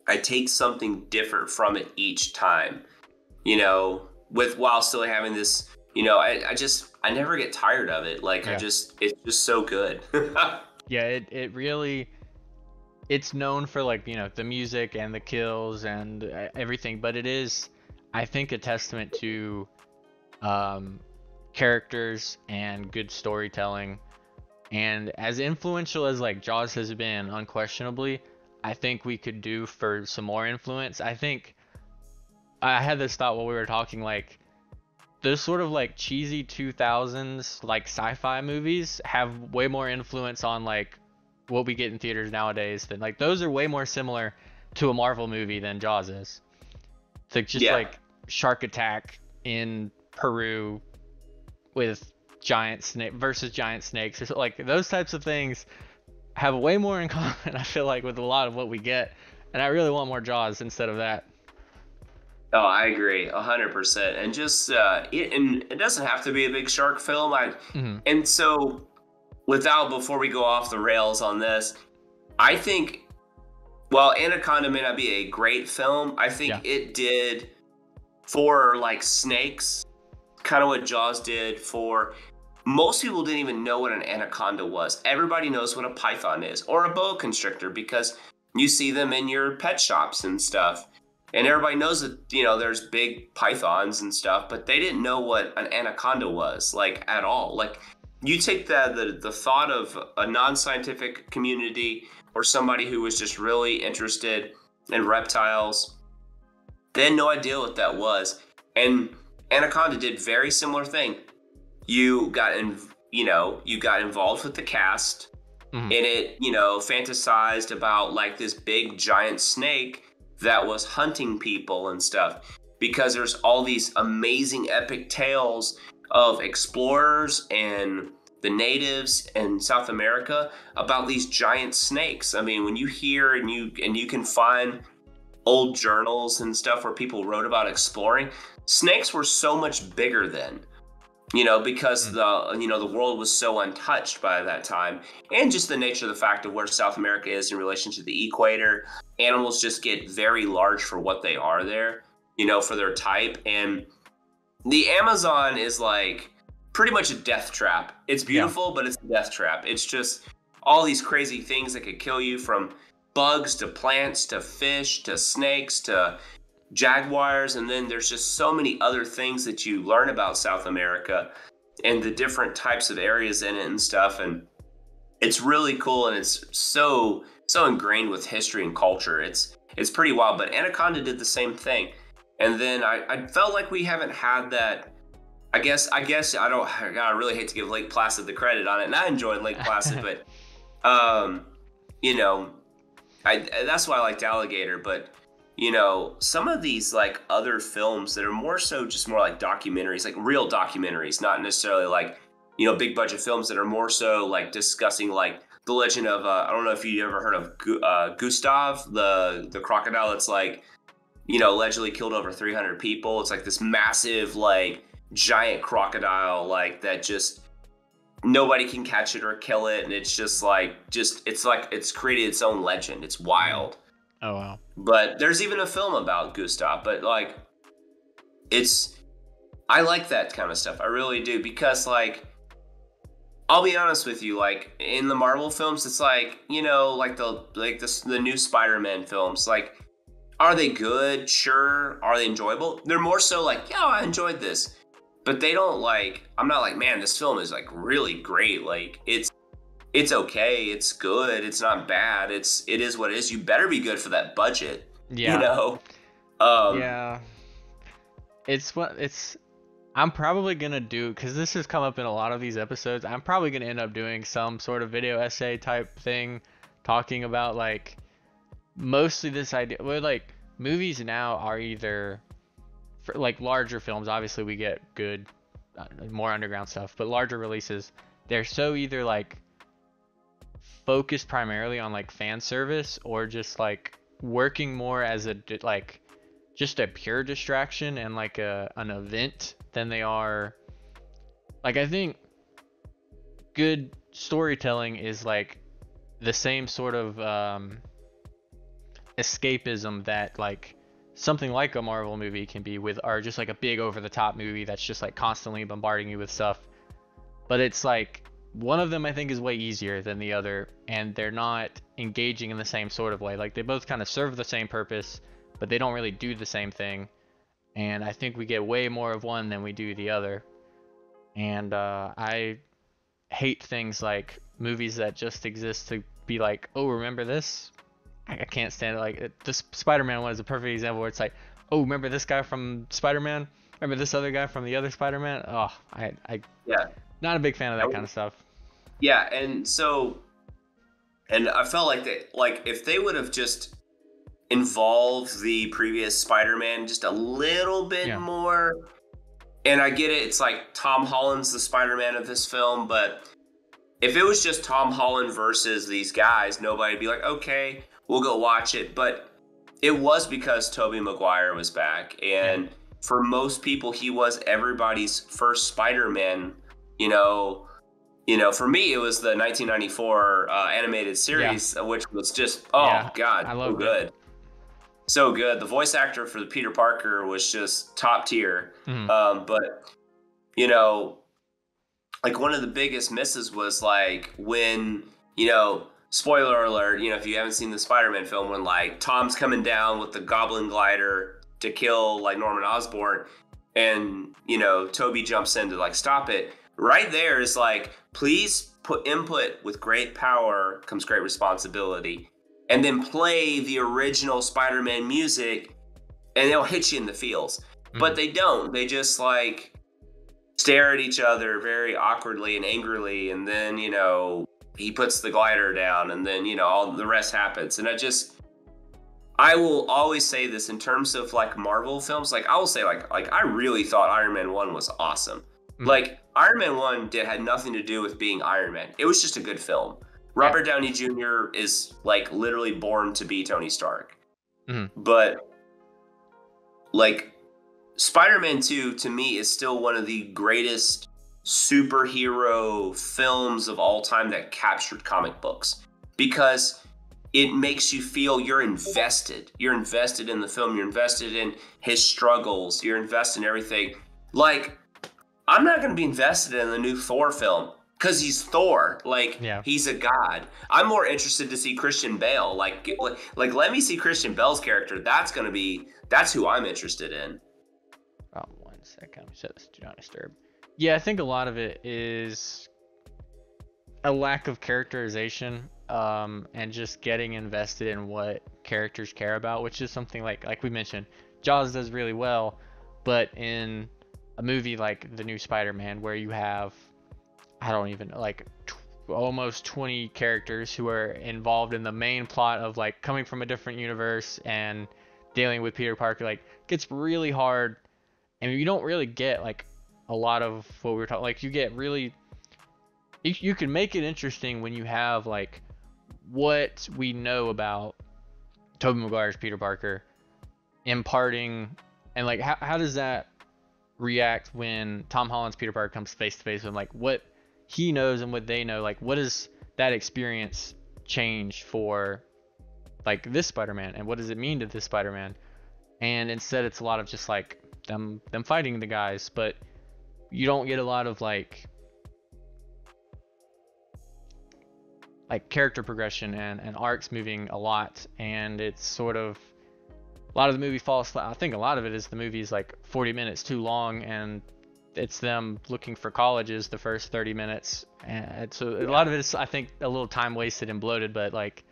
I take something different from it each time, while still having this, I never get tired of it. Like it's just so good. Yeah, it really, it's known for like, the music and the kills and everything, but it is, I think, a testament to characters and good storytelling. And as influential as like Jaws has been, unquestionably, I think we could do for some more influence. I think I had this thought while we were talking, like those sort of like cheesy 2000s like sci-fi movies have way more influence on like what we get in theaters nowadays than like those are way more similar to a Marvel movie than Jaws is. It's like just like shark attack in Peru with giant snake versus giant snakes, like those types of things have way more in common, I feel like, with a lot of what we get. And I really want more Jaws instead of that. Oh, I agree 100%. And just it doesn't have to be a big shark film. And so before we go off the rails on this, I think while Anaconda may not be a great film, I think it did for like snakes kind of what Jaws did for. Most people didn't even know what an anaconda was. Everybody knows what a python is or a boa constrictor because you see them in your pet shops and stuff. And everybody knows that, there's big pythons and stuff, but they didn't know what an anaconda was, like, at all. Like, you take the thought of a non-scientific community or somebody who was just really interested in reptiles, they had no idea what that was. And Anaconda did very similar thing. You got involved with the cast, and it, fantasized about like this big giant snake that was hunting people and stuff, because there's all these amazing epic tales of explorers and the natives in South America about these giant snakes. I mean, when you hear and you can find old journals and stuff where people wrote about exploring, snakes were so much bigger then, because the world was so untouched by that time, and just the nature of the fact of where South America is in relation to the equator. Animals just get very large for what they are there, for their type. And the Amazon is like pretty much a death trap. It's beautiful, but it's a death trap. It's just all these crazy things that could kill you, from bugs to plants to fish to snakes to jaguars. And then there's just so many other things that you learn about South America and the different types of areas in it and stuff. And it's really cool, and it's so ingrained with history and culture. It's pretty wild. But Anaconda did the same thing. And then I felt like we haven't had that. I guess I really hate to give Lake Placid the credit on it, and I enjoyed Lake Placid, but that's why I liked Alligator. But some of these like other films that are more so just more like documentaries, like real documentaries, not necessarily like big budget films that are more so like discussing like the legend of I don't know if you ever heard of Gustav, the crocodile that's like allegedly killed over 300 people. It's like this massive like giant crocodile like that just nobody can catch it or kill it, and it's just like it's created its own legend. It's wild. Oh wow. But there's even a film about Gustav, but like I like that kind of stuff. I really do, because like I'll be honest with you, like in the Marvel films, it's like, like the new Spider-Man films, like, are they good? Sure. Are they enjoyable? They're more so like, yeah, I enjoyed this. But they don't like, I'm not like, man, this film is like really great. Like it's okay. It's good. It's not bad. It is what it is. You better be good for that budget. Yeah. Yeah. I'm probably gonna do, because this has come up in a lot of these episodes, I'm probably gonna end up doing some sort of video essay type thing talking about like mostly this idea where like movies now are either for like larger films, obviously we get good more underground stuff, but larger releases, they're so either like focused primarily on like fan service or just like working more as a like just a pure distraction and like an event than they are like, I think good storytelling is like the same sort of escapism that like something like a Marvel movie can be with, or just like a big over the top movie that's just like constantly bombarding you with stuff. But it's like one of them I think is way easier than the other, and they're not engaging in the same sort of way. Like they both kind of serve the same purpose, but they don't really do the same thing. And I think we get way more of one than we do the other. And I hate things like movies that just exist to be like, oh, remember this? I can't stand it. Like this Spider-Man one is a perfect example where it's like, oh, remember this guy from Spider-Man? Remember this other guy from the other Spider-Man? Oh, yeah, not a big fan of that kind of stuff. Yeah, and I felt like that, like if they would have just involved the previous Spider-Man just a little bit more, and I get it, it's like Tom Holland's the Spider-Man of this film, but if it was just Tom Holland versus these guys, nobody'd be like, okay, we'll go watch it. But it was because Tobey Maguire was back, and for most people, he was everybody's first Spider-Man. For me, it was the 1994 animated series, which was just God, so good. It. So good. The voice actor for the Peter Parker was just top tier. Mm-hmm. But like one of the biggest misses was like when spoiler alert, if you haven't seen the Spider-Man film, when like Tom's coming down with the Goblin glider to kill like Norman Osborn, and Toby jumps in to like stop it. Right there is like, please put input with great power comes great responsibility, and then play the original Spider-Man music, and they'll hit you in the feels. Mm-hmm. But they don't. They just like stare at each other very awkwardly and angrily, and then he puts the glider down, and then all the rest happens. And I will always say this in terms of like Marvel films, like I will say like I really thought Iron Man 1 was awesome. Mm-hmm. Like Iron Man 1 had nothing to do with being Iron Man. It was just a good film. Robert Downey Jr. is like literally born to be Tony Stark. Mm-hmm. But like Spider-Man 2 to me is still one of the greatest superhero films of all time that captured comic books, because it makes you feel you're invested. You're invested in the film. You're invested in his struggles. You're invested in everything. Like, I'm not going to be invested in the new Thor film because he's Thor. Like, he's a god. I'm more interested to see Christian Bale. Like let me see Christian Bale's character. That's who I'm interested in. Oh, 1 second. Set this to do not disturb. Yeah, I think a lot of it is a lack of characterization, and just getting invested in what characters care about, which is something like we mentioned, Jaws does really well, but in a movie like the new Spider-Man, where you have, I don't even like almost 20 characters who are involved in the main plot of like coming from a different universe and dealing with Peter Parker, like gets really hard, and you don't really get like a lot of what we were talking. Like you get really you can make it interesting when you have like what we know about Tobey Maguire's Peter Parker imparting, and like how does that react when Tom Holland's Peter Parker comes face to face with like what he knows and what they know, like what does that experience change for like this Spider-Man, and what does it mean to this Spider-Man? And instead it's a lot of just like them fighting the guys, but you don't get a lot of like character progression and arcs moving a lot, and it's sort of a lot of the movie falls flat. I think a lot of it is the movie's like 40 minutes too long, and it's them looking for colleges the first 30 minutes, and so a lot of it is, I think, a little time wasted and bloated. But like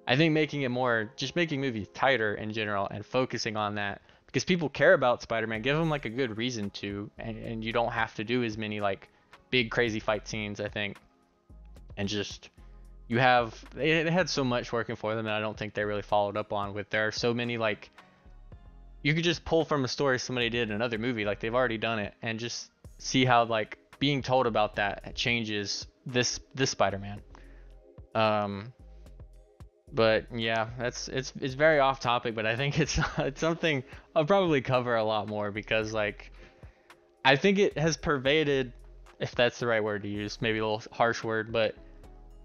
I think making it more, just making movies tighter in general and focusing on that, because people care about Spider-Man, give them like a good reason to, and you don't have to do as many like big crazy fight scenes, I think, and just you have, they had so much working for them, and I don't think they really followed up on with, there are so many like, you could just pull from a story somebody did in another movie, like they've already done it, and just see how like being told about that changes this Spider-Man. But yeah, it's very off topic, but I think it's something I'll probably cover a lot more, because like I think it has pervaded, if that's the right word to use, maybe a little harsh word, but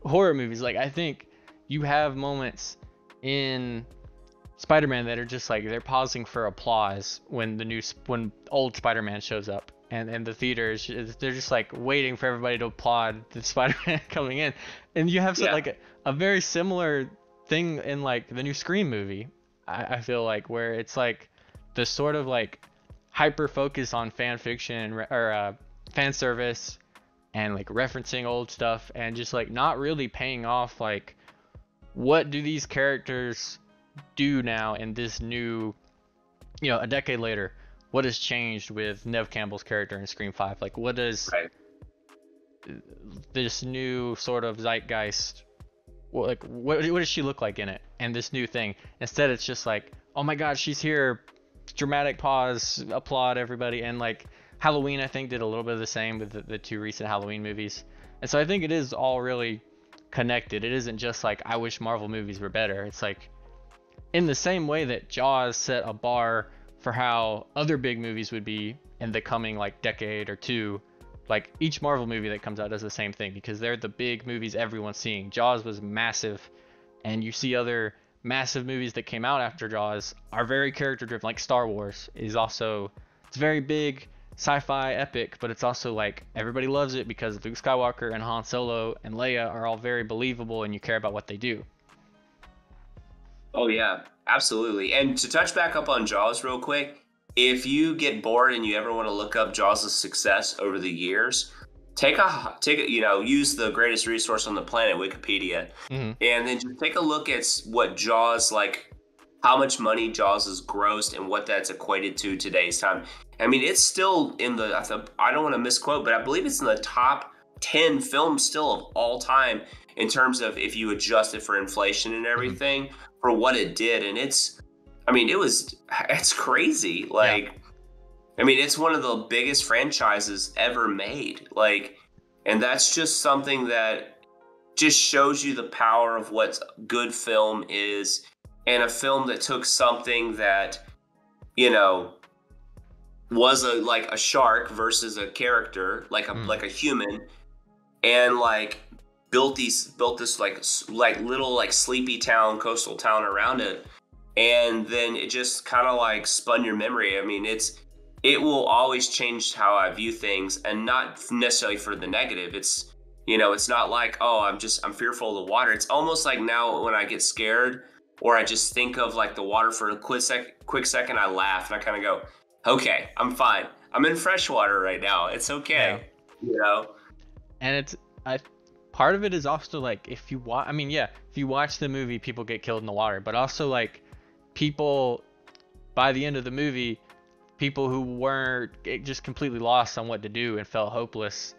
horror movies. Like I think you have moments in Spider-Man that are just like they're pausing for applause when when old Spider-Man shows up, and the theaters, they're just like waiting for everybody to applaud the Spider-Man coming in. And you have like a very similar thing in like the new Scream movie, I feel like, where it's like the sort of like hyper focus on fan fiction or fan service, and like referencing old stuff, and just like not really paying off like what do these characters do now in this new, a decade later, what has changed with Nev Campbell's character in Scream 5? Like what does this new sort of zeitgeist, like what does she look like in it, and this new thing? Instead it's just like, oh my god, she's here, dramatic pause, applaud everybody. And like Halloween, I think, did a little bit of the same with the two recent Halloween movies. And so I think it is all really connected. It isn't just like I wish Marvel movies were better. It's like in the same way that Jaws set a bar for how other big movies would be in the coming like decade or two, like each Marvel movie that comes out does the same thing, because they're the big movies everyone's seeing. Jaws was massive, and you see other massive movies that came out after Jaws are very character driven. Like Star Wars is also, it's very big sci-fi epic, but it's also like everybody loves it because Luke Skywalker and Han Solo and Leia are all very believable, and you care about what they do. Oh yeah, absolutely. And to touch back up on Jaws real quick, if you get bored and you ever want to look up Jaws' success over the years, use the greatest resource on the planet, Wikipedia, and then just take a look at what Jaws, like how much money Jaws has grossed and what that's equated to today's time. I mean, it's still in the, I don't want to misquote, but I believe it's in the top 10 films still of all time in terms of if you adjust it for inflation and everything for what it did. And it's crazy. Like, I mean, it's one of the biggest franchises ever made. Like, and that's just something that just shows you the power of what good film is, and a film that took something that, was a shark versus a character, like a human, and like built this like little like sleepy town, coastal town around it, and then it just kind of like spun your memory. I mean, it will always change how I view things, and not necessarily for the negative. It's it's not like, oh, I'm fearful of the water. It's almost like now when I get scared or I just think of like the water for a quick second, I laugh and I kind of go, okay, I'm fine. I'm in fresh water right now. It's okay. And it's part of it is also like, if you watch, if you watch the movie, people get killed in the water, but also like people by the end of the movie, people who were just completely lost on what to do and felt hopeless,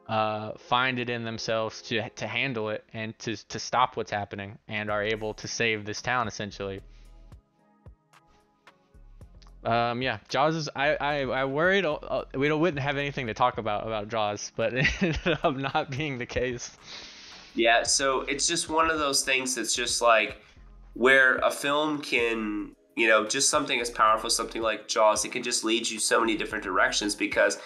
find it in themselves to handle it and to stop what's happening, and are able to save this town essentially. Yeah, Jaws is. I worried we wouldn't have anything to talk about Jaws, but it ended up not being the case. Yeah, so it's just one of those things that's just like where a film can, just something as powerful, something like Jaws, it can just lead you so many different directions because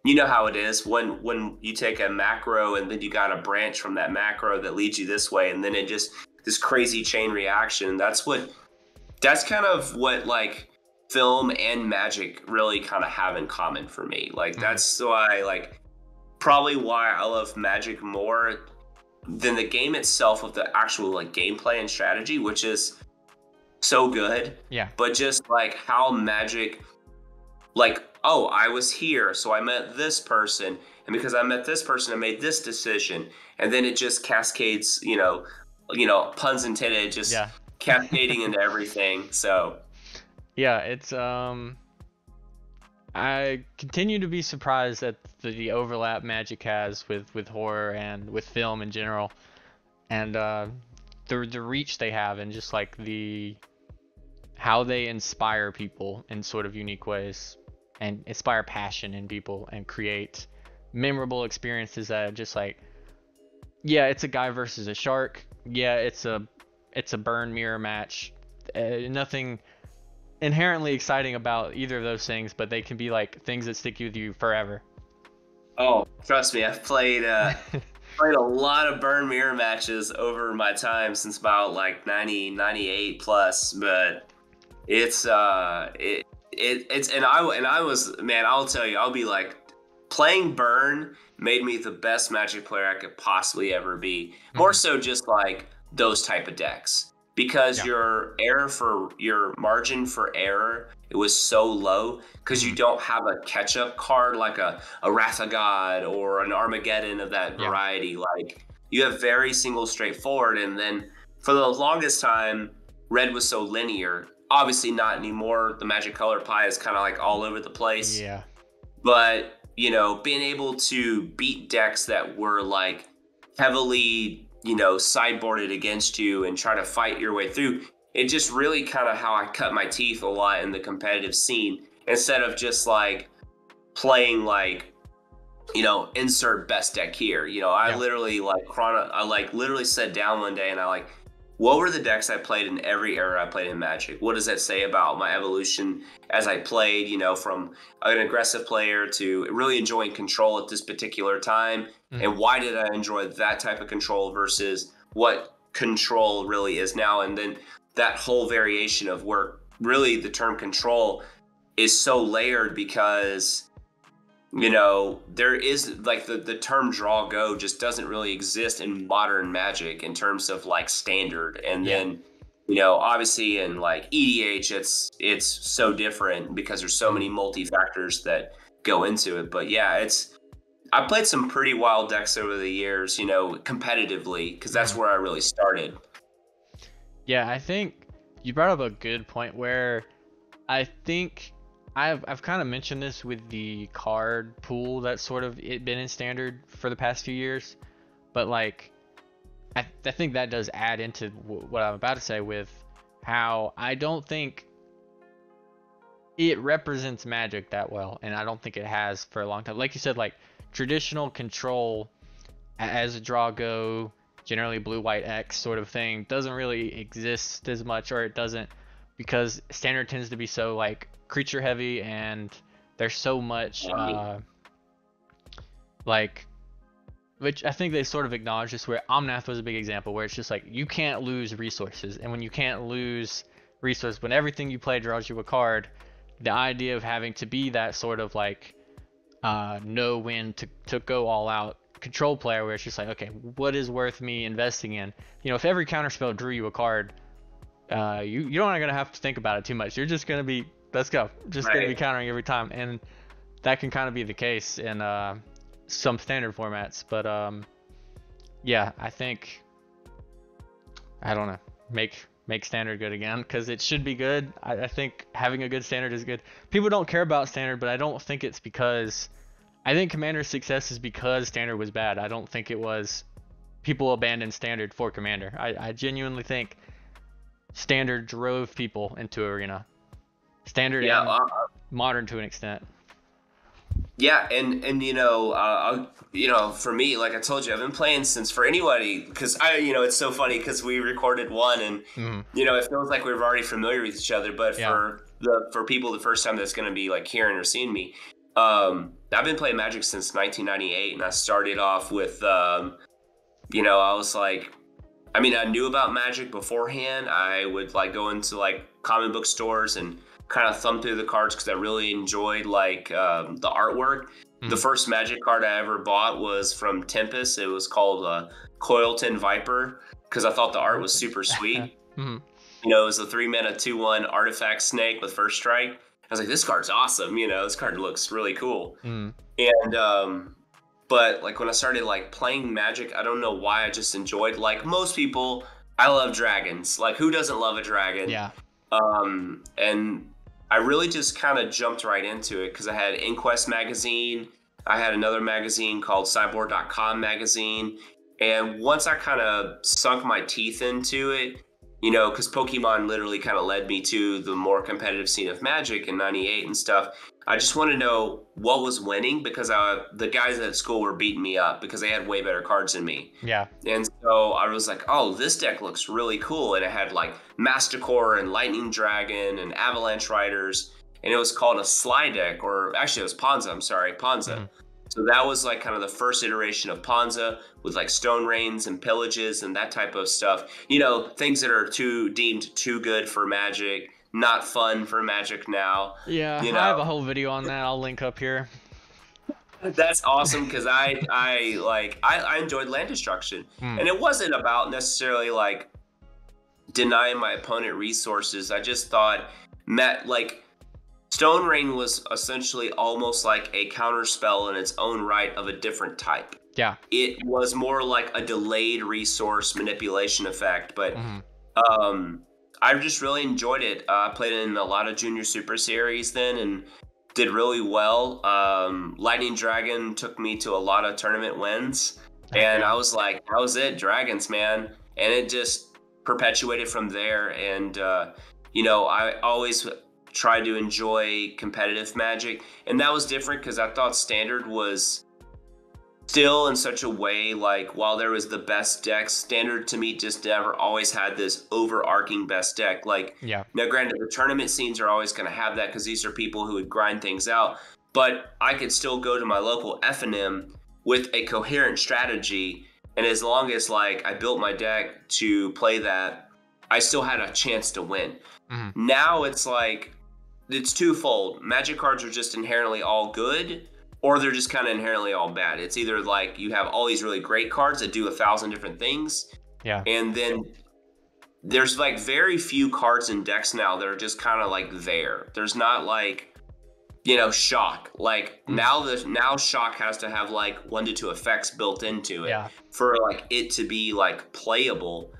you know how it is when you take a macro and then you got a branch from that macro that leads you this way, and then it just this crazy chain reaction. That's kind of what like film and magic really kind of have in common for me. Like Mhm. that's why like probably why I love magic more than the game itself of the actual like gameplay and strategy, which is so good. Yeah. But just like how magic, like, oh, I was here, so I met this person, and because I met this person, I made this decision, and then it just cascades, puns intended, just Yeah. cascading into everything. So Yeah, it's I continue to be surprised at the overlap magic has with horror and with film in general, and the reach they have, and just like the how they inspire people in sort of unique ways, and inspire passion in people, and create memorable experiences that are just like, yeah, it's a guy versus a shark. Yeah, it's a burn mirror match. Nothing inherently exciting about either of those things, but they can be like things that stick with you forever. oh, trust me, I've played a lot of burn mirror matches over my time since about like 90 98 plus, but it's and I was, man, I'll tell you, I'll be like, playing burn made me the best magic player I could possibly ever be. More Mhm. so just like those type of decks because Yeah. your margin for error, it was so low because you Mhm. don't have a catch up card like a Wrath of God or an Armageddon of that Yeah. variety. Like you have very single straightforward, and then for the longest time red was so linear. Obviously not anymore. The magic color pie is kind of like all over the place, Yeah. but being able to beat decks that were like heavily sideboarded against you and try to fight your way through, it just really kind of how I cut my teeth a lot in the competitive scene instead of just like playing like insert best deck here. I Yeah. literally like I like literally sat down one day and I like, what were the decks I played in every era I played in Magic? What does that say about my evolution as I played, from an aggressive player to really enjoying control at this particular time? And Mhm. why did I enjoy that type of control versus what control really is now? And then that whole variation of where really the term control is so layered because there is like the term draw go just doesn't really exist in modern magic in terms of like standard. And Yeah. then, obviously in like EDH, it's so different because there's so many Mhm. multi factors that go into it. But yeah, I played some pretty wild decks over the years, competitively, because that's Mhm. where I really started. Yeah, I think you brought up a good point where I think I've kind of mentioned this with the card pool that's sort of been in standard for the past few years, but like I think that does add into what I'm about to say with how I don't think it represents Magic that well, and I don't think it has for a long time. Like you said, like traditional control as a draw go, generally blue white X sort of thing doesn't really exist as much, or it doesn't because standard tends to be so like creature heavy, and there's so much Um, like, which I think they sort of acknowledge this, where Omnath was a big example where it's just like you can't lose resources, and when you can't lose resources, when everything you play draws you a card, the idea of having to be that sort of like know when to go all out control player, where it's just like, okay, what is worth me investing in? If every counterspell drew you a card, you're not gonna have to think about it too much. You're just gonna be, let's go, just gonna be right. countering every time, and that can kind of be the case in some standard formats. But yeah, I think, I don't know, make standard good again, because it should be good. I think having a good standard is good. People don't care about standard, but I don't think it's because I think Commander's success is because Standard was bad. I don't think it was people abandoned Standard for Commander. I genuinely think Standard drove people into Arena. Standard Yeah, and modern to an extent. yeah, and for me, like I told you, I've been playing since for anybody because it's so funny because we recorded one and Mm-hmm. it feels like we're already familiar with each other, but Yeah. for people the first time that's going to be like hearing or seeing me, I've been playing Magic since 1998, and I started off with I was like, I mean, I knew about Magic beforehand. I would like go into like comic book stores and kind of thumb through the cards because I really enjoyed like the artwork. The first Magic card I ever bought was from Tempest. It was called Coilton Viper because I thought the art was super sweet. It was a 3-mana 2/1 artifact snake with first strike. I was like, this card's awesome. This card looks really cool. And but like when I started like playing Magic, I don't know why I just enjoyed, like most people, I love dragons. Like who doesn't love a dragon? Yeah. And I really just kind of jumped right into it because I had Inquest magazine. I had another magazine called Cyborg.com magazine. And once I kind of sunk my teeth into it, because Pokemon literally kind of led me to the more competitive scene of Magic in 98 and stuff. I just want to know what was winning because the guys at school were beating me up because they had way better cards than me. Yeah. And so I was like, oh, this deck looks really cool. And it had like Masticore and Lightning Dragon and Avalanche Riders. And it was called a Sly deck, or actually it was Ponza. I'm sorry, Ponza. So that was like kind of the first iteration of Ponza with like Stone Rains and Pillages and that type of stuff. Things that are deemed too good for Magic, not fun for Magic now. Yeah, I have a whole video on that. I'll link up here. That's awesome because I enjoyed land destruction, and it wasn't about necessarily like denying my opponent resources. I just thought Stone Rain was essentially almost like a counter spell in its own right of a different type. Yeah. It was more like a delayed resource manipulation effect, but I just really enjoyed it. I played in a lot of Junior Super Series then and did really well. Lightning Dragon took me to a lot of tournament wins, and I was like, that was it, Dragons, man. And it just perpetuated from there. And, I always tried to enjoy competitive Magic, and that was different because I thought Standard was still in such a way, like while there was the best deck, Standard to me just never always had this overarching best deck. Like, yeah. Now granted, the tournament scenes are always going to have that because these are people who would grind things out, but I could still go to my local F&M with a coherent strategy, and as long as like I built my deck to play that, I still had a chance to win. Now it's like, it's twofold. Magic cards are just inherently all good, or they're just kind of inherently all bad. It's either like you have all these really great cards that do 1,000 different things, and then there's like very few cards in decks now that are just kind of like there. There's not like, shock. Like now shock has to have like 1 to 2 effects built into it for like it to be like playable.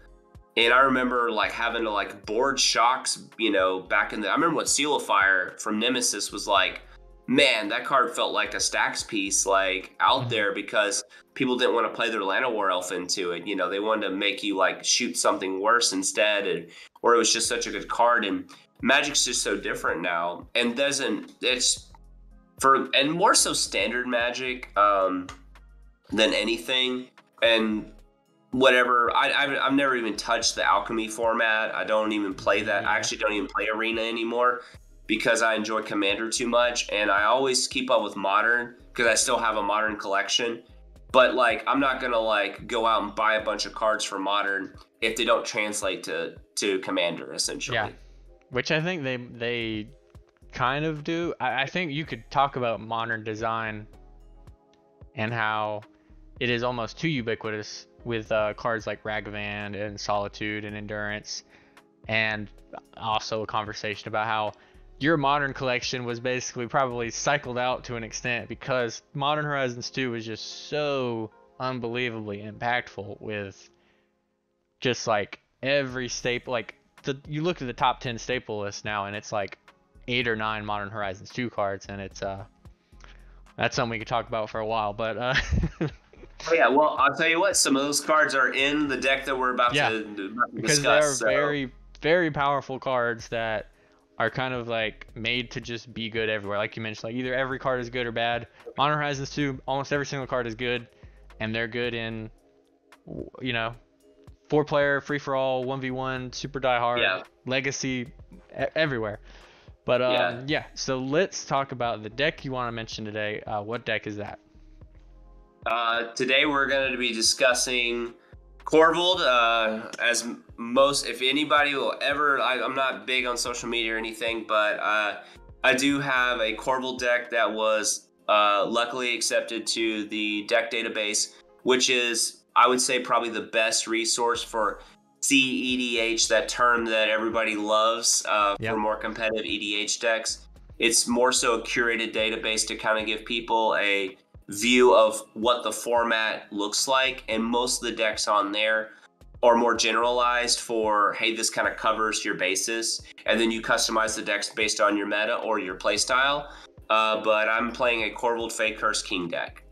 And I remember like having to like board shocks, back in I remember what Seal of Fire from Nemesis was like. Man, that card felt like a stacks piece like out there because people didn't want to play their Llanowar Elf into it. They wanted to make you like shoot something worse instead, or it was just such a good card. And Magic's just so different now, and and more so Standard Magic than anything. And whatever, I've never even touched the Alchemy format. I don't even play that. I actually don't even play Arena anymore, because I enjoy Commander too much, and I always keep up with Modern because I still have a Modern collection. But like, I'm not gonna like go out and buy a bunch of cards for Modern if they don't translate to Commander, essentially. Yeah, which I think they kind of do. I think you could talk about Modern design and how it is almost too ubiquitous with cards like Ragavan and Solitude and Endurance, and also a conversation about how your Modern collection was basically probably cycled out to an extent because Modern Horizons 2 was just so unbelievably impactful with just like every staple. Like you look at the top 10 staple list now, and it's like 8 or 9 Modern Horizons 2 cards, and it's that's something we could talk about for a while. But oh yeah, well, I'll tell you what, some of those cards are in the deck that we're about to because discuss. they are very, very powerful cards that are kind of like made to just be good everywhere. Like you mentioned, like either every card is good or bad. Modern Horizons 2, almost every single card is good, and they're good in, you know, 4-player, free for all, 1v1, super die hard, Yeah. legacy, everywhere. But Yeah. yeah, so let's talk about the deck you want to mention today. What deck is that? Today we're going to be discussing Corvold. As most, if anybody will ever, I'm not big on social media or anything, but I do have a Corvold deck that was luckily accepted to the deck database, which is, I would say, probably the best resource for cEDH, that term that everybody loves Yep. for more competitive EDH decks. It's more so a curated database to kind of give people a view of what the format looks like, and most of the decks on there are more generalized for, hey, this kind of covers your basis, and then you customize the decks based on your meta or your playstyle. But I'm playing a Corvold Fake Curse King deck.